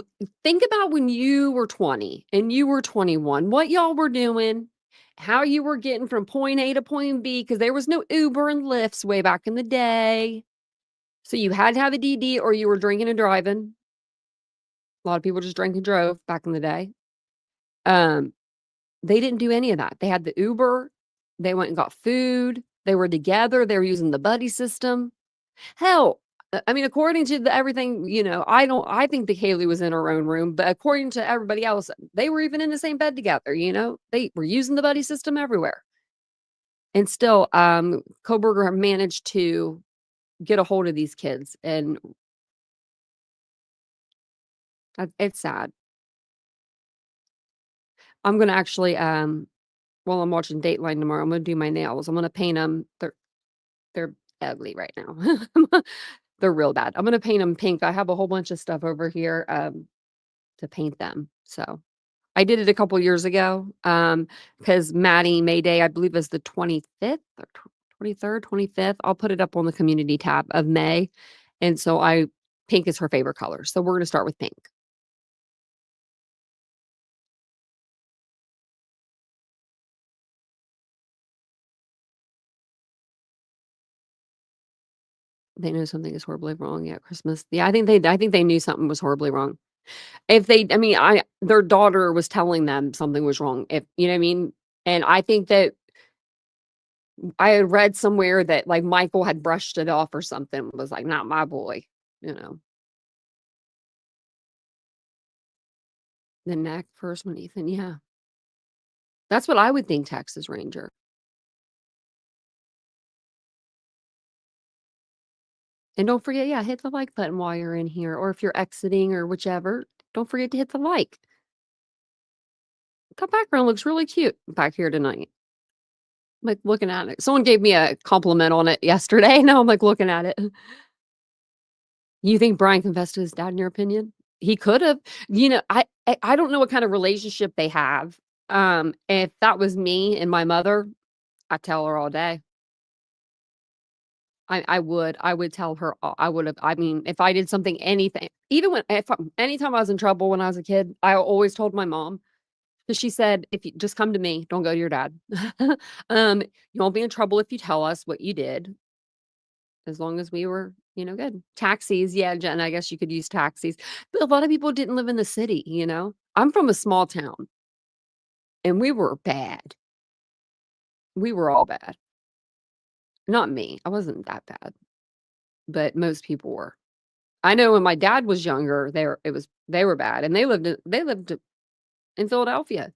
Speaker 1: think about when you were 20 and you were 21, what y'all were doing, how you were getting from point A to point B, because there was no Uber and Lyfts way back in the day. So you had to have a DD or you were drinking and driving. A lot of people just drank and drove back in the day. They didn't do any of that. They had the Uber. They went and got food. They were together. They were using the buddy system. Hell, I mean, according to everything, I think the Kaylee was in her own room, but according to everybody else, they were even in the same bed together, They were using the buddy system everywhere. And still, Kohberger managed to get a hold of these kids, and it's sad. I'm going to actually, while I'm watching Dateline tomorrow, I'm going to do my nails. I'm going to paint them. They're ugly right now. They're real bad. I'm going to paint them pink. I have a whole bunch of stuff over here to paint them. So I did it a couple years ago because Maddie May Day, I believe, is the 25th or 23rd, 25th. I'll put it up on the community tab of May. And so pink is her favorite color. So we're going to start with pink. They know something is horribly wrong. Yeah, Christmas. Yeah, I think they knew something was horribly wrong. Their daughter was telling them something was wrong. If you know what I mean? And I think that I had read somewhere that like Michael had brushed it off or something, was like, not my boy, The neck first one, Ethan. Yeah. That's what I would think, Texas Ranger. And don't forget, yeah, hit the like button while you're in here, or if you're exiting or whichever, don't forget to hit the like. That background looks really cute back here tonight. I'm like looking at it. Someone gave me a compliment on it yesterday. Now I'm like looking at it. You think Bryan confessed to his dad, in your opinion? He could have. I don't know what kind of relationship they have. If that was me and my mother, I'd tell her all day. I would tell her. I would have. I mean, if I did something, anything, even anytime I was in trouble when I was a kid, I always told my mom, because she said, if you just come to me, don't go to your dad. You won't be in trouble if you tell us what you did. as long as we were, good. Taxis, yeah, Jen, I guess you could use taxis. But a lot of people didn't live in the city, I'm from a small town, and we were bad. We were all bad. Not me. I wasn't that bad, but most people were. I know when my dad was younger, they were bad, and they lived in Philadelphia.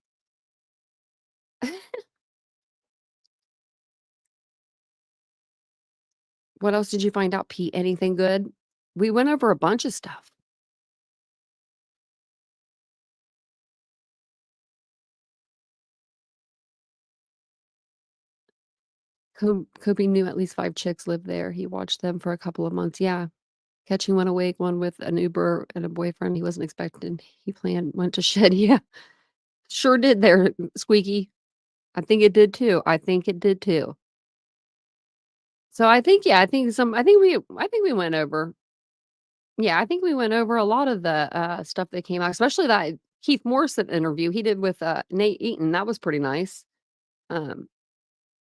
Speaker 1: What else did you find out, Pete? Anything good? We went over a bunch of stuff. Kobe knew at least 5 chicks lived there. He watched them for a couple of months. Yeah. Catching one awake, one with an Uber and a boyfriend he wasn't expecting. He went to shed. Yeah. Sure did there, Squeaky. I think it did too. So I think we went over. Yeah, I think we went over a lot of the stuff that came out, especially that Keith Morrison interview he did with Nate Eaton. That was pretty nice. And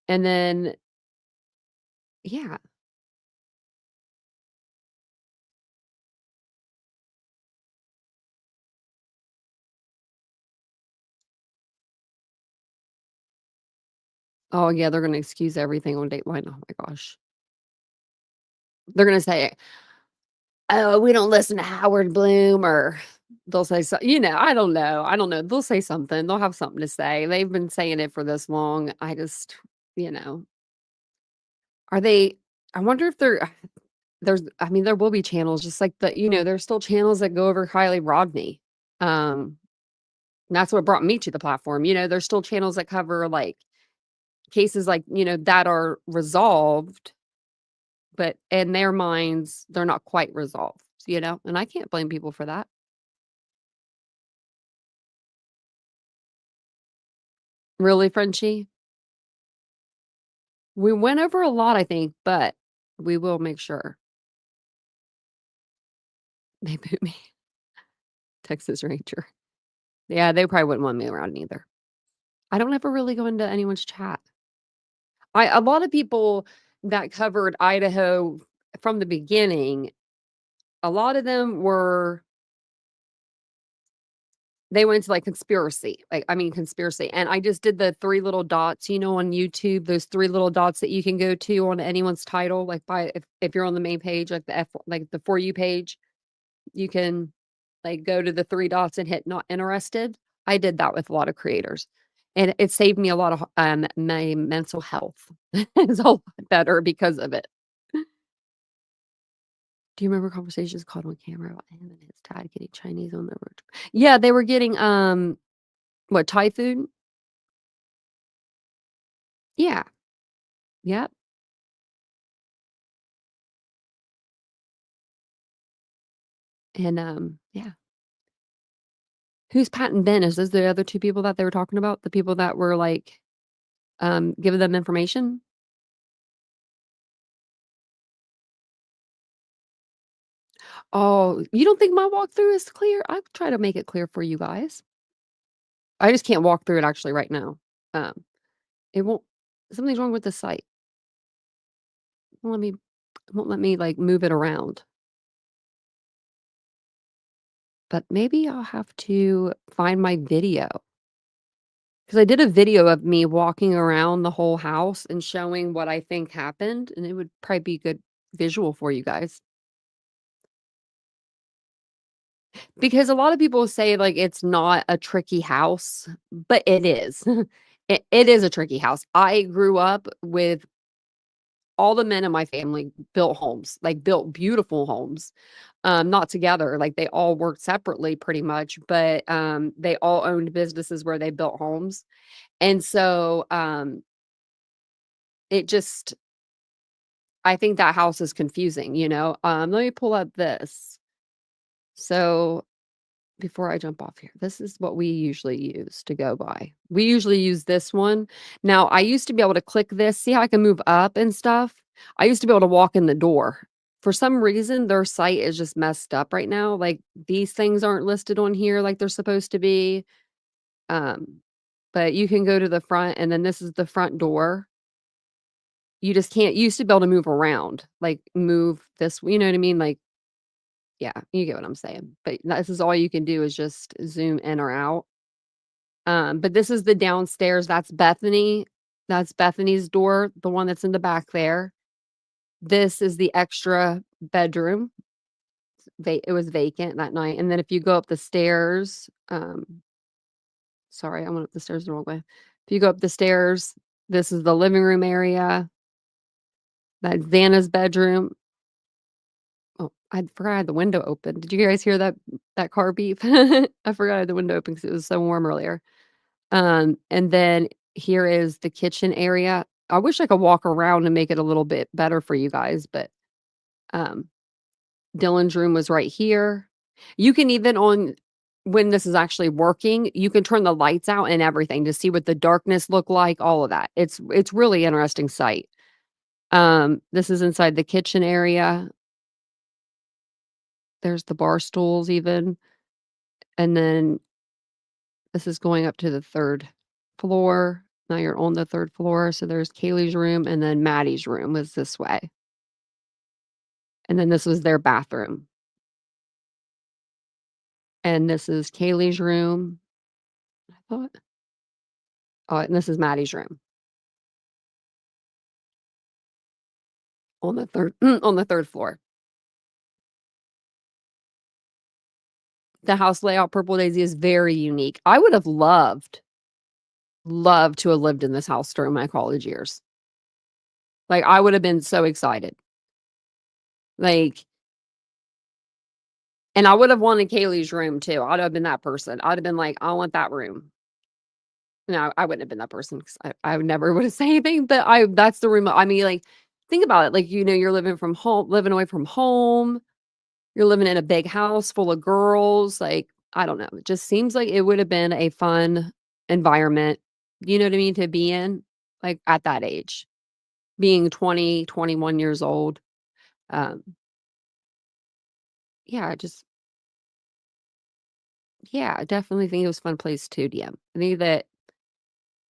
Speaker 1: then yeah. Oh yeah, they're gonna excuse everything on Dateline. Oh my gosh. They're gonna say, "Oh, we don't listen to Howard Bloom," or they'll say so, I don't know. They'll say something. They'll have something to say. They've been saying it for this long. I just, are they? I wonder if there will be channels just like there's still channels that go over Kylie Rodney. That's what brought me to the platform. There's still channels that cover like cases like, that are resolved, but in their minds, they're not quite resolved, and I can't blame people for that. Really, Frenchie? We went over a lot, I think, but we will make sure. They boot me. Texas Ranger. Yeah, they probably wouldn't want me around either. I don't ever really go into anyone's chat. A lot of people that covered Idaho from the beginning, a lot of them they went to like conspiracy. Conspiracy. And I just did the 3 little dots, on YouTube, those 3 little dots that you can go to on anyone's title, like if you're on the main page, like the For You page, you can like go to the 3 dots and hit not interested. I did that with a lot of creators. And it saved me a lot of my mental health. It's a lot better because of it. Do you remember conversations caught on camera about him and his dad getting Chinese on the road? Yeah, they were getting what, Thai food? Yeah. Yep. And yeah. Who's Pat and Ben? Is those the other 2 people that they were talking about? The people that were like giving them information? Oh, you don't think my walkthrough is clear? I'll try to make it clear for you guys. I just can't walk through it actually right now. It won't. Something's wrong with the site. It won't let me like move it around. But maybe I'll have to find my video. Because I did a video of me walking around the whole house and showing what I think happened, and it would probably be good visual for you guys. Because a lot of people say like it's not a tricky house, but it is. It is a tricky house. I grew up with all the men in my family built homes, like built beautiful homes. Not together, like they all worked separately pretty much, but they all owned businesses where they built homes. And so it just, I think that house is confusing, let me pull up this. So before I jump off here, this is what we usually use to go by. We usually use this one. Now, I used to be able to click this, see how I can move up and stuff. I used to be able to walk in the door. For some reason, their site is just messed up right now. Like these things aren't listed on here like they're supposed to be. But you can go to the front, and then this is the front door. you just can't, you used to be able to move around, like move this, you know what I mean? Like, yeah, you get what I'm saying. But this is all you can do is just zoom in or out. But this is the downstairs. That's Bethany. That's Bethany's door, the one that's in the back there. This is the extra bedroom. It was vacant that night. And then if you go up the stairs, sorry, I went up the stairs the wrong way. If you go up the stairs, this is the living room area. That's Xana's bedroom. Oh, I forgot I had the window open. Did you guys hear that car beep? I forgot I had the window open because it was so warm earlier. And then here is the kitchen area. I wish I could walk around and make it a little bit better for you guys, but Dylan's room was right here. You can even when this is actually working, you can turn the lights out and everything to see what the darkness look like, all of that. It's really interesting sight. This is inside the kitchen area. There's the bar stools even. And then this is going up to the 3rd floor. Now you're on the 3rd floor. So there's Kaylee's room, and then Maddie's room was this way. And then this was their bathroom. And this is Kaylee's room. I thought. Oh, and this is Maddie's room. On the 3rd floor. The house layout, Purple Daisy, is very unique. I would have loved to have lived in this house during my college years. Like, I would have been so excited. Like, and I would have wanted Kaylee's room too. I'd have been that person. I'd have been like, I want that room. No, I wouldn't have been that person because I would never would have said anything. But that's the room. I mean, like, think about it. Like, you're living away from home. You're living in a big house full of girls. Like, I don't know. It just seems like it would have been a fun environment. You know what I mean? To be in, like, at that age, being 20, 21 years old. Yeah, I definitely think it was a fun place to DM. I think that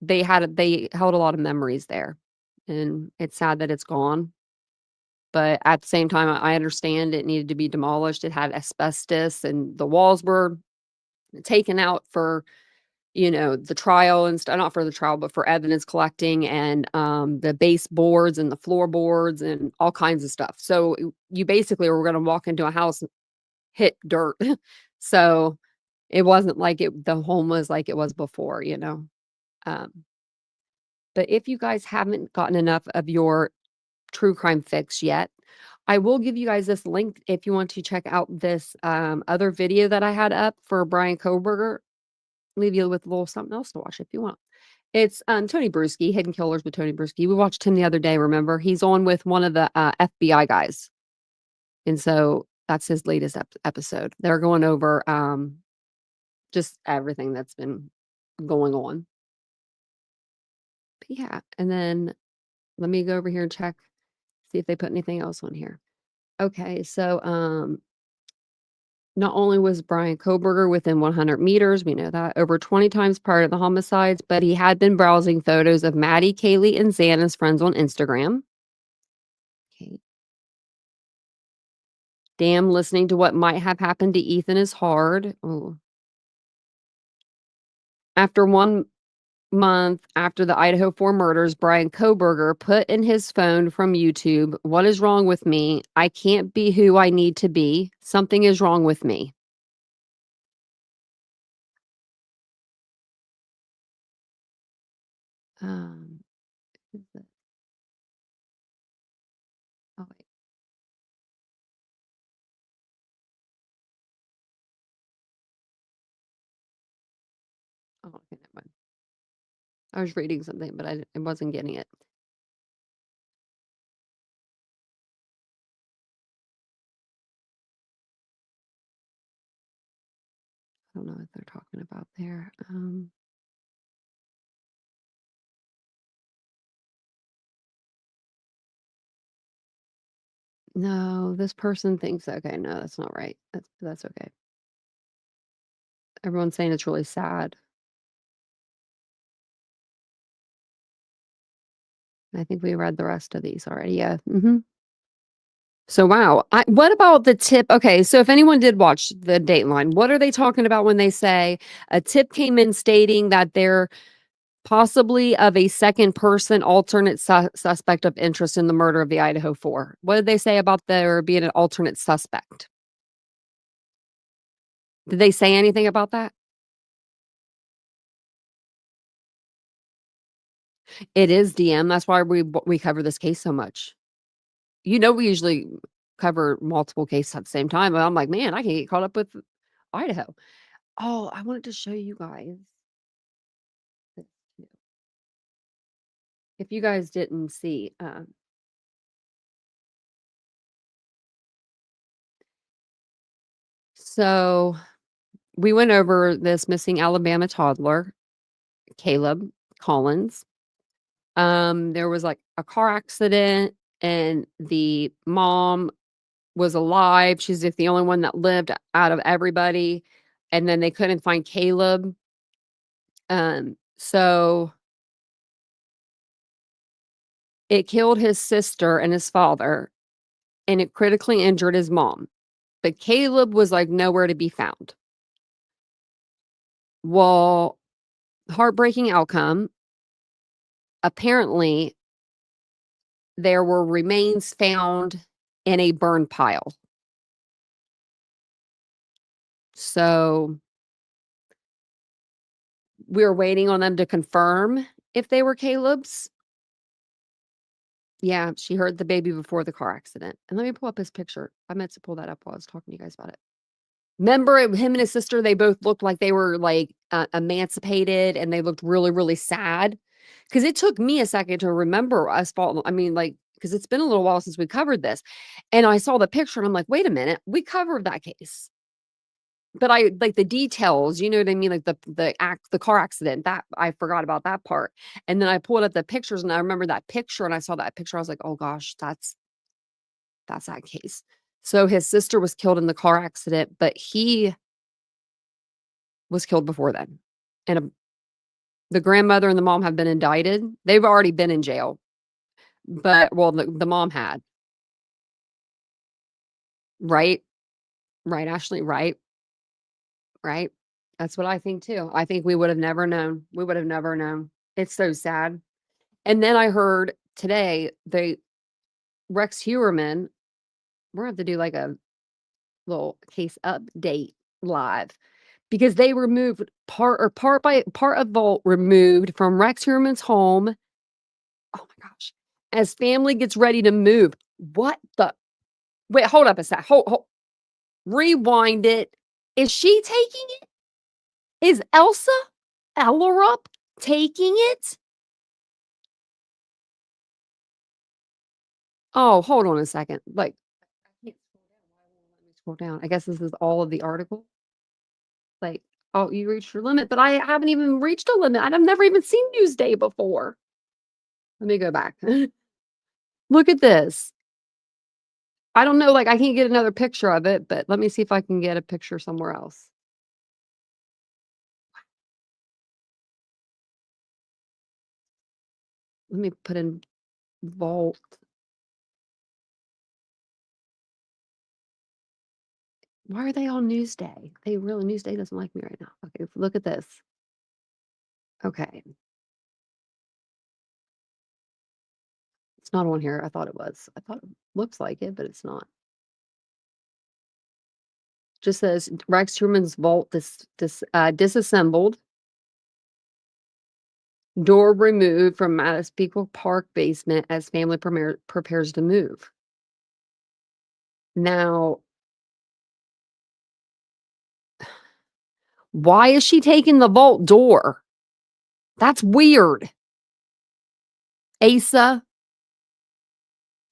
Speaker 1: they held a lot of memories there, and it's sad that it's gone. But at the same time, I understand it needed to be demolished. It had asbestos, and the walls were taken out for, the trial and stuff. Not for the trial, but for evidence collecting, and the baseboards and the floorboards and all kinds of stuff. So you basically were going to walk into a house, hit dirt. So it wasn't like the home was like it was before, But if you guys haven't gotten enough of your true crime fix yet, I will give you guys this link if you want to check out this other video that I had up for Bryan Kohberger. Leave you with a little something else to watch if you want. It's Tony Bruschi, Hidden Killers with Tony Bruschi. We watched him the other day, remember? He's on with one of the FBI guys. And so that's his latest episode. They're going over just everything that's been going on. But yeah, and then let me go over here and check, see if they put anything else on here. Okay, so not only was Bryan Kohberger within 100 meters, we know that, over 20 times prior to the homicides, but he had been browsing photos of Maddie, Kaylee, and Xana's friends on Instagram. Okay. Damn, listening to what might have happened to Ethan is hard. Oh. After 1 month after the Idaho 4 murders, Bryan Kohberger put in his phone from YouTube, "What is wrong with me? I can't be who I need to be. Something is wrong with me." Is it? Oh, wait. Oh, okay, never mind. I was reading something, but I wasn't getting it. I don't know what they're talking about there. No, this person thinks, okay, no, that's not right. That's okay. Everyone's saying it's really sad. I think we read the rest of these already. Yeah. So, wow. What about the tip? Okay, so if anyone did watch the Dateline, what are they talking about when they say a tip came in stating that they're possibly of a second person alternate suspect of interest in the murder of the Idaho Four? What did they say about there being an alternate suspect? Did they say anything about that? It is DM. That's why we cover this case so much. We usually cover multiple cases at the same time, but I'm like, man, I can get caught up with Idaho. Oh, I wanted to show you guys this too. If you guys didn't see, so we went over this missing Alabama toddler, Caleb Collins. There was like a car accident and the mom was alive. She's like the only one that lived out of everybody. And then they couldn't find Caleb. So it killed his sister and his father, and it critically injured his mom. But Caleb was like nowhere to be found. Well, heartbreaking outcome. Apparently, there were remains found in a burn pile. So we were waiting on them to confirm if they were Caleb's. Yeah, she heard the baby before the car accident. And let me pull up his picture. I meant to pull that up while I was talking to you guys about it. Remember him and his sister, they both looked like they were like emancipated, and they looked really, really sad. Because it took me a second to remember us falling. I mean, like, because it's been a little while since we covered this. And I saw the picture and I'm like, wait a minute, we covered that case. But I like the details, you know what I mean? Like the car accident, that I forgot about that part. And then I pulled up the pictures and I remember that picture, and I saw that picture. I was like, oh gosh, that's that case. So his sister was killed in the car accident, but he was killed before then. And the grandmother and the mom have been indicted. They've already been in jail. But well, the mom had. Right? Right, Ashley, right? Right? That's what I think too. I think we would have never known. We would have never known. It's so sad. And then I heard today Rex Heuermann, we're gonna have to do like a little case update live, because they removed part of vault removed from Rex Heuermann's home. Oh my gosh. As family gets ready to move. What the? Wait, hold up a sec. Hold. Rewind it. Is she taking it? Is Elsa Ellerup taking it? Oh, hold on a second. Like, I can't scroll down. Why won't it let me scroll down? I guess this is all of the article. Like, oh, you reached your limit, but I haven't even reached a limit. I've never even seen Newsday before. Let me go back. Look at this. I don't know, like I can't get another picture of it, but let me see if I can get a picture somewhere else. Let me put in vault. Why are they on Newsday? Newsday doesn't like me right now. Okay, look at this. Okay. It's not on here. I thought it was. I thought it looks like it, but it's not. Just says Rex Heuermann's vault disassembled. Door removed from Madison Park basement as family prepares to move. Now, why is she taking the vault door? That's weird. Asa.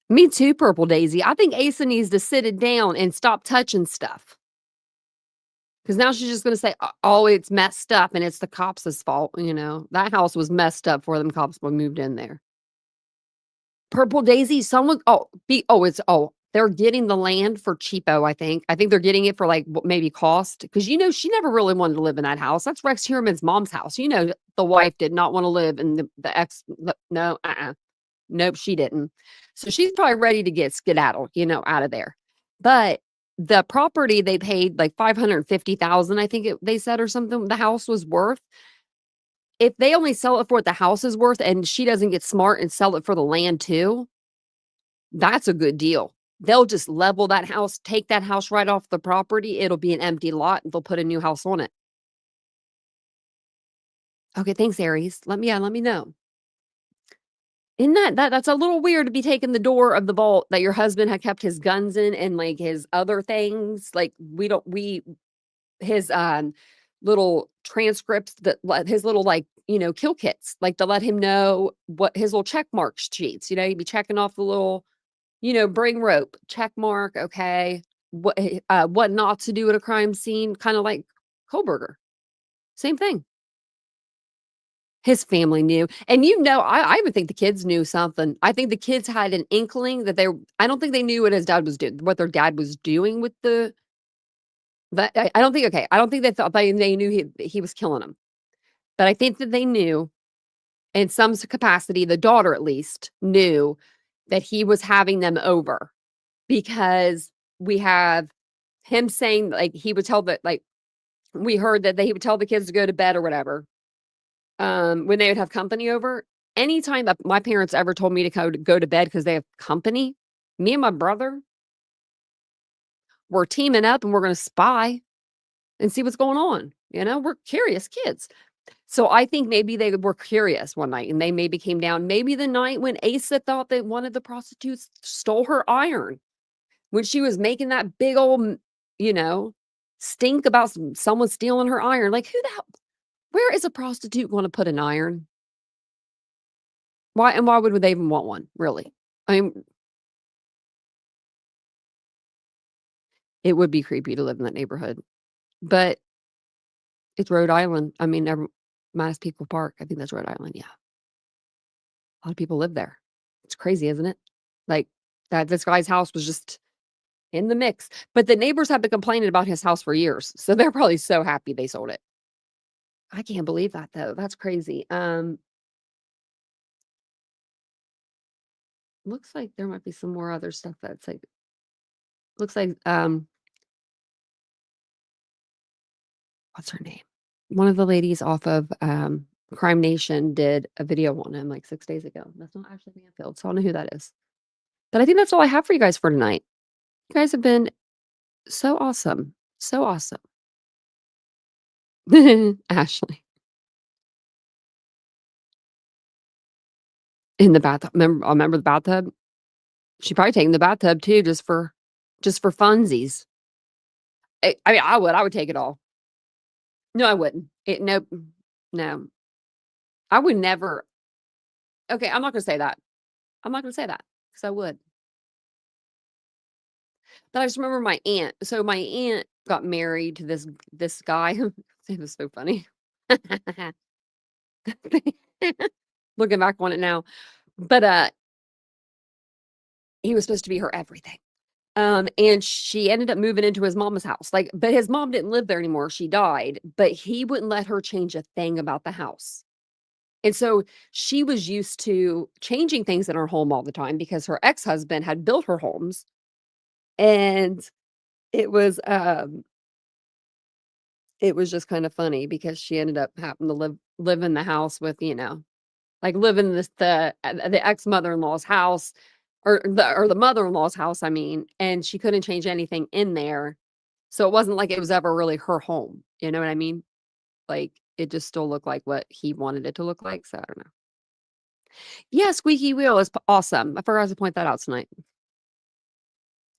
Speaker 1: Me too, Purple Daisy. I think Asa needs to sit it down and stop touching stuff. Because now she's just going to say, oh, it's messed up and it's the cops' fault. You know, that house was messed up before them cops moved in there. Purple Daisy, they're getting the land for cheapo, I think. I think they're getting it for like maybe cost. Because, you know, she never really wanted to live in that house. That's Rex Heuermann's mom's house. You know, the wife did not want to live in the ex. No, Nope, she didn't. So she's probably ready to get skedaddle, out of there. But the property they paid like 550,000, I think they said, or something, the house was worth. If they only sell it for what the house is worth and she doesn't get smart and sell it for the land too, that's a good deal. They'll just level that house, take that house right off the property. It'll be an empty lot and they'll put a new house on it. Okay, thanks, Aries. Let me know. Isn't that's a little weird to be taking the door of the vault that your husband had kept his guns in and like his other things. Like his little transcripts, his little like, kill kits, like to let him know what his little check mark sheets, he'd be checking off the little, bring rope, check mark. Okay. What not to do at a crime scene, kind of like Kohberger. Same thing. His family knew. And I even think the kids knew something. I think the kids had an inkling that I don't think they knew what his dad was doing, what their dad was doing with I don't think they thought they knew he was killing them. But I think that they knew in some capacity, the daughter at least knew that he was having them over, because we have him saying like he would tell we heard that he would tell the kids to go to bed or whatever. When they would have company over, anytime that my parents ever told me to go to bed because they have company, me and my brother, we're teaming up and we're going to spy and see what's going on. We're curious kids. So I think maybe they were curious one night and they maybe came down. Maybe the night when Asa thought that one of the prostitutes stole her iron when she was making that big old, stink about someone stealing her iron. Like, who the hell? Where is a prostitute going to put an iron? Why would they even want one, really? I mean, it would be creepy to live in that neighborhood, but it's Rhode Island. I mean, Massapequa Park. I think that's Rhode Island. Yeah. A lot of people live there. It's crazy, isn't it? Like this guy's house was just in the mix, but the neighbors have been complaining about his house for years. So they're probably so happy they sold it. I can't believe that though. That's crazy. Looks like there might be some more other stuff that's like, looks like, what's her name? One of the ladies off of Crime Nation did a video on him like 6 days ago. That's not Ashley Manfield, so I don't know who that is. But I think that's all I have for you guys for tonight. You guys have been so awesome. So awesome. Ashley. In the bathtub. Remember the bathtub? She probably taken the bathtub too, just for funsies. I mean, I would take it all. No, I wouldn't. Nope. No. I would never. Okay, I'm not going to say that. I'm not going to say that because I would. But I just remember my aunt. So my aunt got married to this guy. It was so funny. Looking back on it now. But he was supposed to be her everything. And she ended up moving into his mama's house. But his mom didn't live there anymore. She died, but he wouldn't let her change a thing about the house. And so she was used to changing things in her home all the time because her ex-husband had built her homes. And it was just kind of funny because she ended up having to live in the house with, live in the ex-mother-in-law's house. Or the mother-in-law's house, I mean, and she couldn't change anything in there. So it wasn't like it was ever really her home. You know what I mean? Like, it just still looked like what he wanted it to look like. So I don't know. Yeah, squeaky wheel is awesome. I forgot to point that out tonight.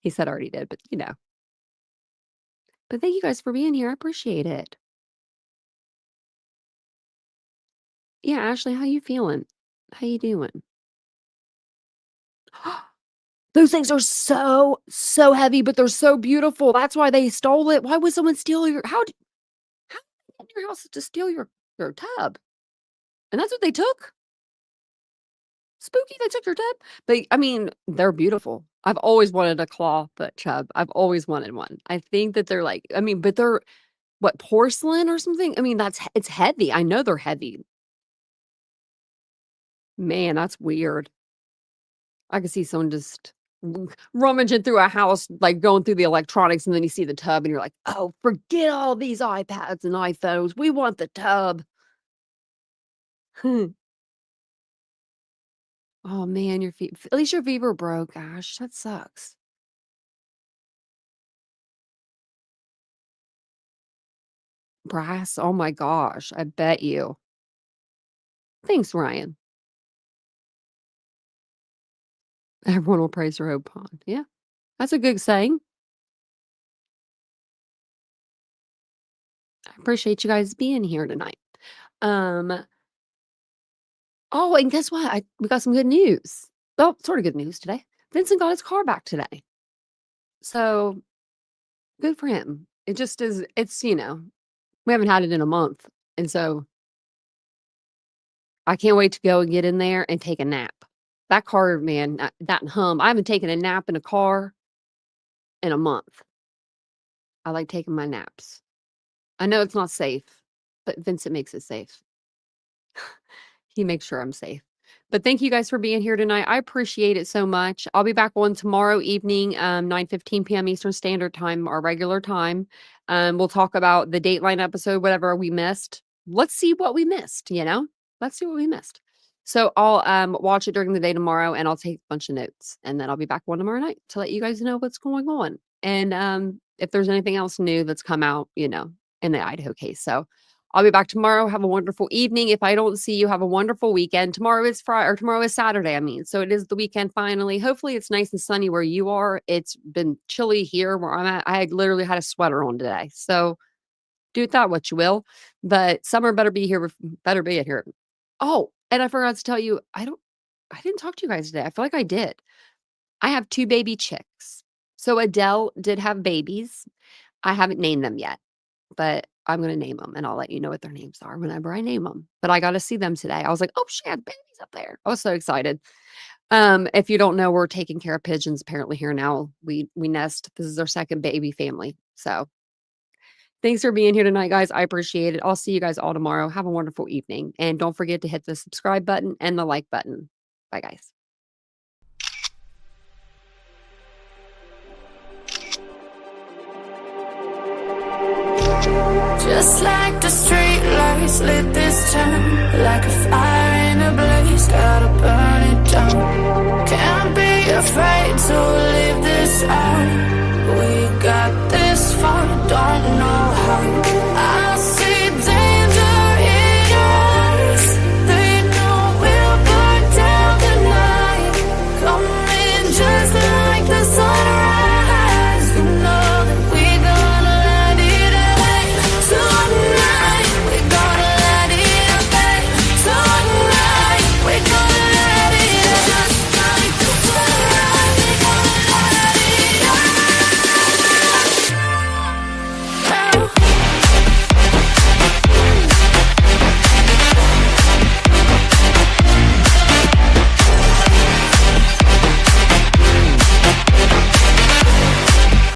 Speaker 1: He said I already did, but But thank you guys for being here. I appreciate it. Yeah, Ashley, how you feeling? How you doing? Those things are so heavy, but they're so beautiful. That's why they stole it. Why would someone steal how did you get in your house to steal your tub? And that's what they took? Spooky, they took your tub? But I mean, they're beautiful. I've always wanted a claw foot chub. I've always wanted one. I think that they're but they're what, porcelain or something? I mean, it's heavy. I know they're heavy. Man, that's weird. I can see someone just rummaging through a house, like going through the electronics, and then you see the tub and you're like, oh, forget all these iPads and iPhones. We want the tub. Oh man, your feet. At least your feet were broke. Gosh, that sucks. Brass. Oh my gosh. I bet you. Thanks, Ryan. Everyone will praise their own pond. Yeah. That's a good saying. I appreciate you guys being here tonight. Oh, and guess what? We got some good news. Well, sort of good news today. Vincent got his car back today. So good for him. It just is, it's, we haven't had it in a month. And so I can't wait to go and get in there and take a nap. That car, man, that hum. I haven't taken a nap in a car in a month. I like taking my naps. I know it's not safe, but Vincent makes it safe. He makes sure I'm safe. But thank you guys for being here tonight. I appreciate it so much. I'll be back on tomorrow evening, 9:15 p.m. Eastern Standard Time, our regular time. We'll talk about the Dateline episode, whatever we missed. Let's see what we missed, Let's see what we missed. So I'll watch it during the day tomorrow, and I'll take a bunch of notes. And then I'll be back on tomorrow night to let you guys know what's going on. And if there's anything else new that's come out, in the Idaho case. So I'll be back tomorrow. Have a wonderful evening. If I don't see you, have a wonderful weekend. Tomorrow is Friday, or tomorrow is Saturday, So it is the weekend finally. Hopefully it's nice and sunny where you are. It's been chilly here where I'm at. I literally had a sweater on today. So do with that what you will. But summer better be here. Oh, and I forgot to tell you, I didn't talk to you guys today. I feel like I did. I have 2 baby chicks. So Adele did have babies. I haven't named them yet, but I'm going to name them, and I'll let you know what their names are whenever I name them. But I got to see them today. I was like, oh, she had babies up there. I was so excited. If you don't know, we're taking care of pigeons apparently here now. We nest. This is our second baby family. So thanks for being here tonight, guys. I appreciate it. I'll see you guys all tomorrow. Have a wonderful evening. And don't forget to hit the subscribe button and the like button. Bye, guys.
Speaker 17: Just like the street lights lit this town, like a fire in a blaze, gotta burn it down.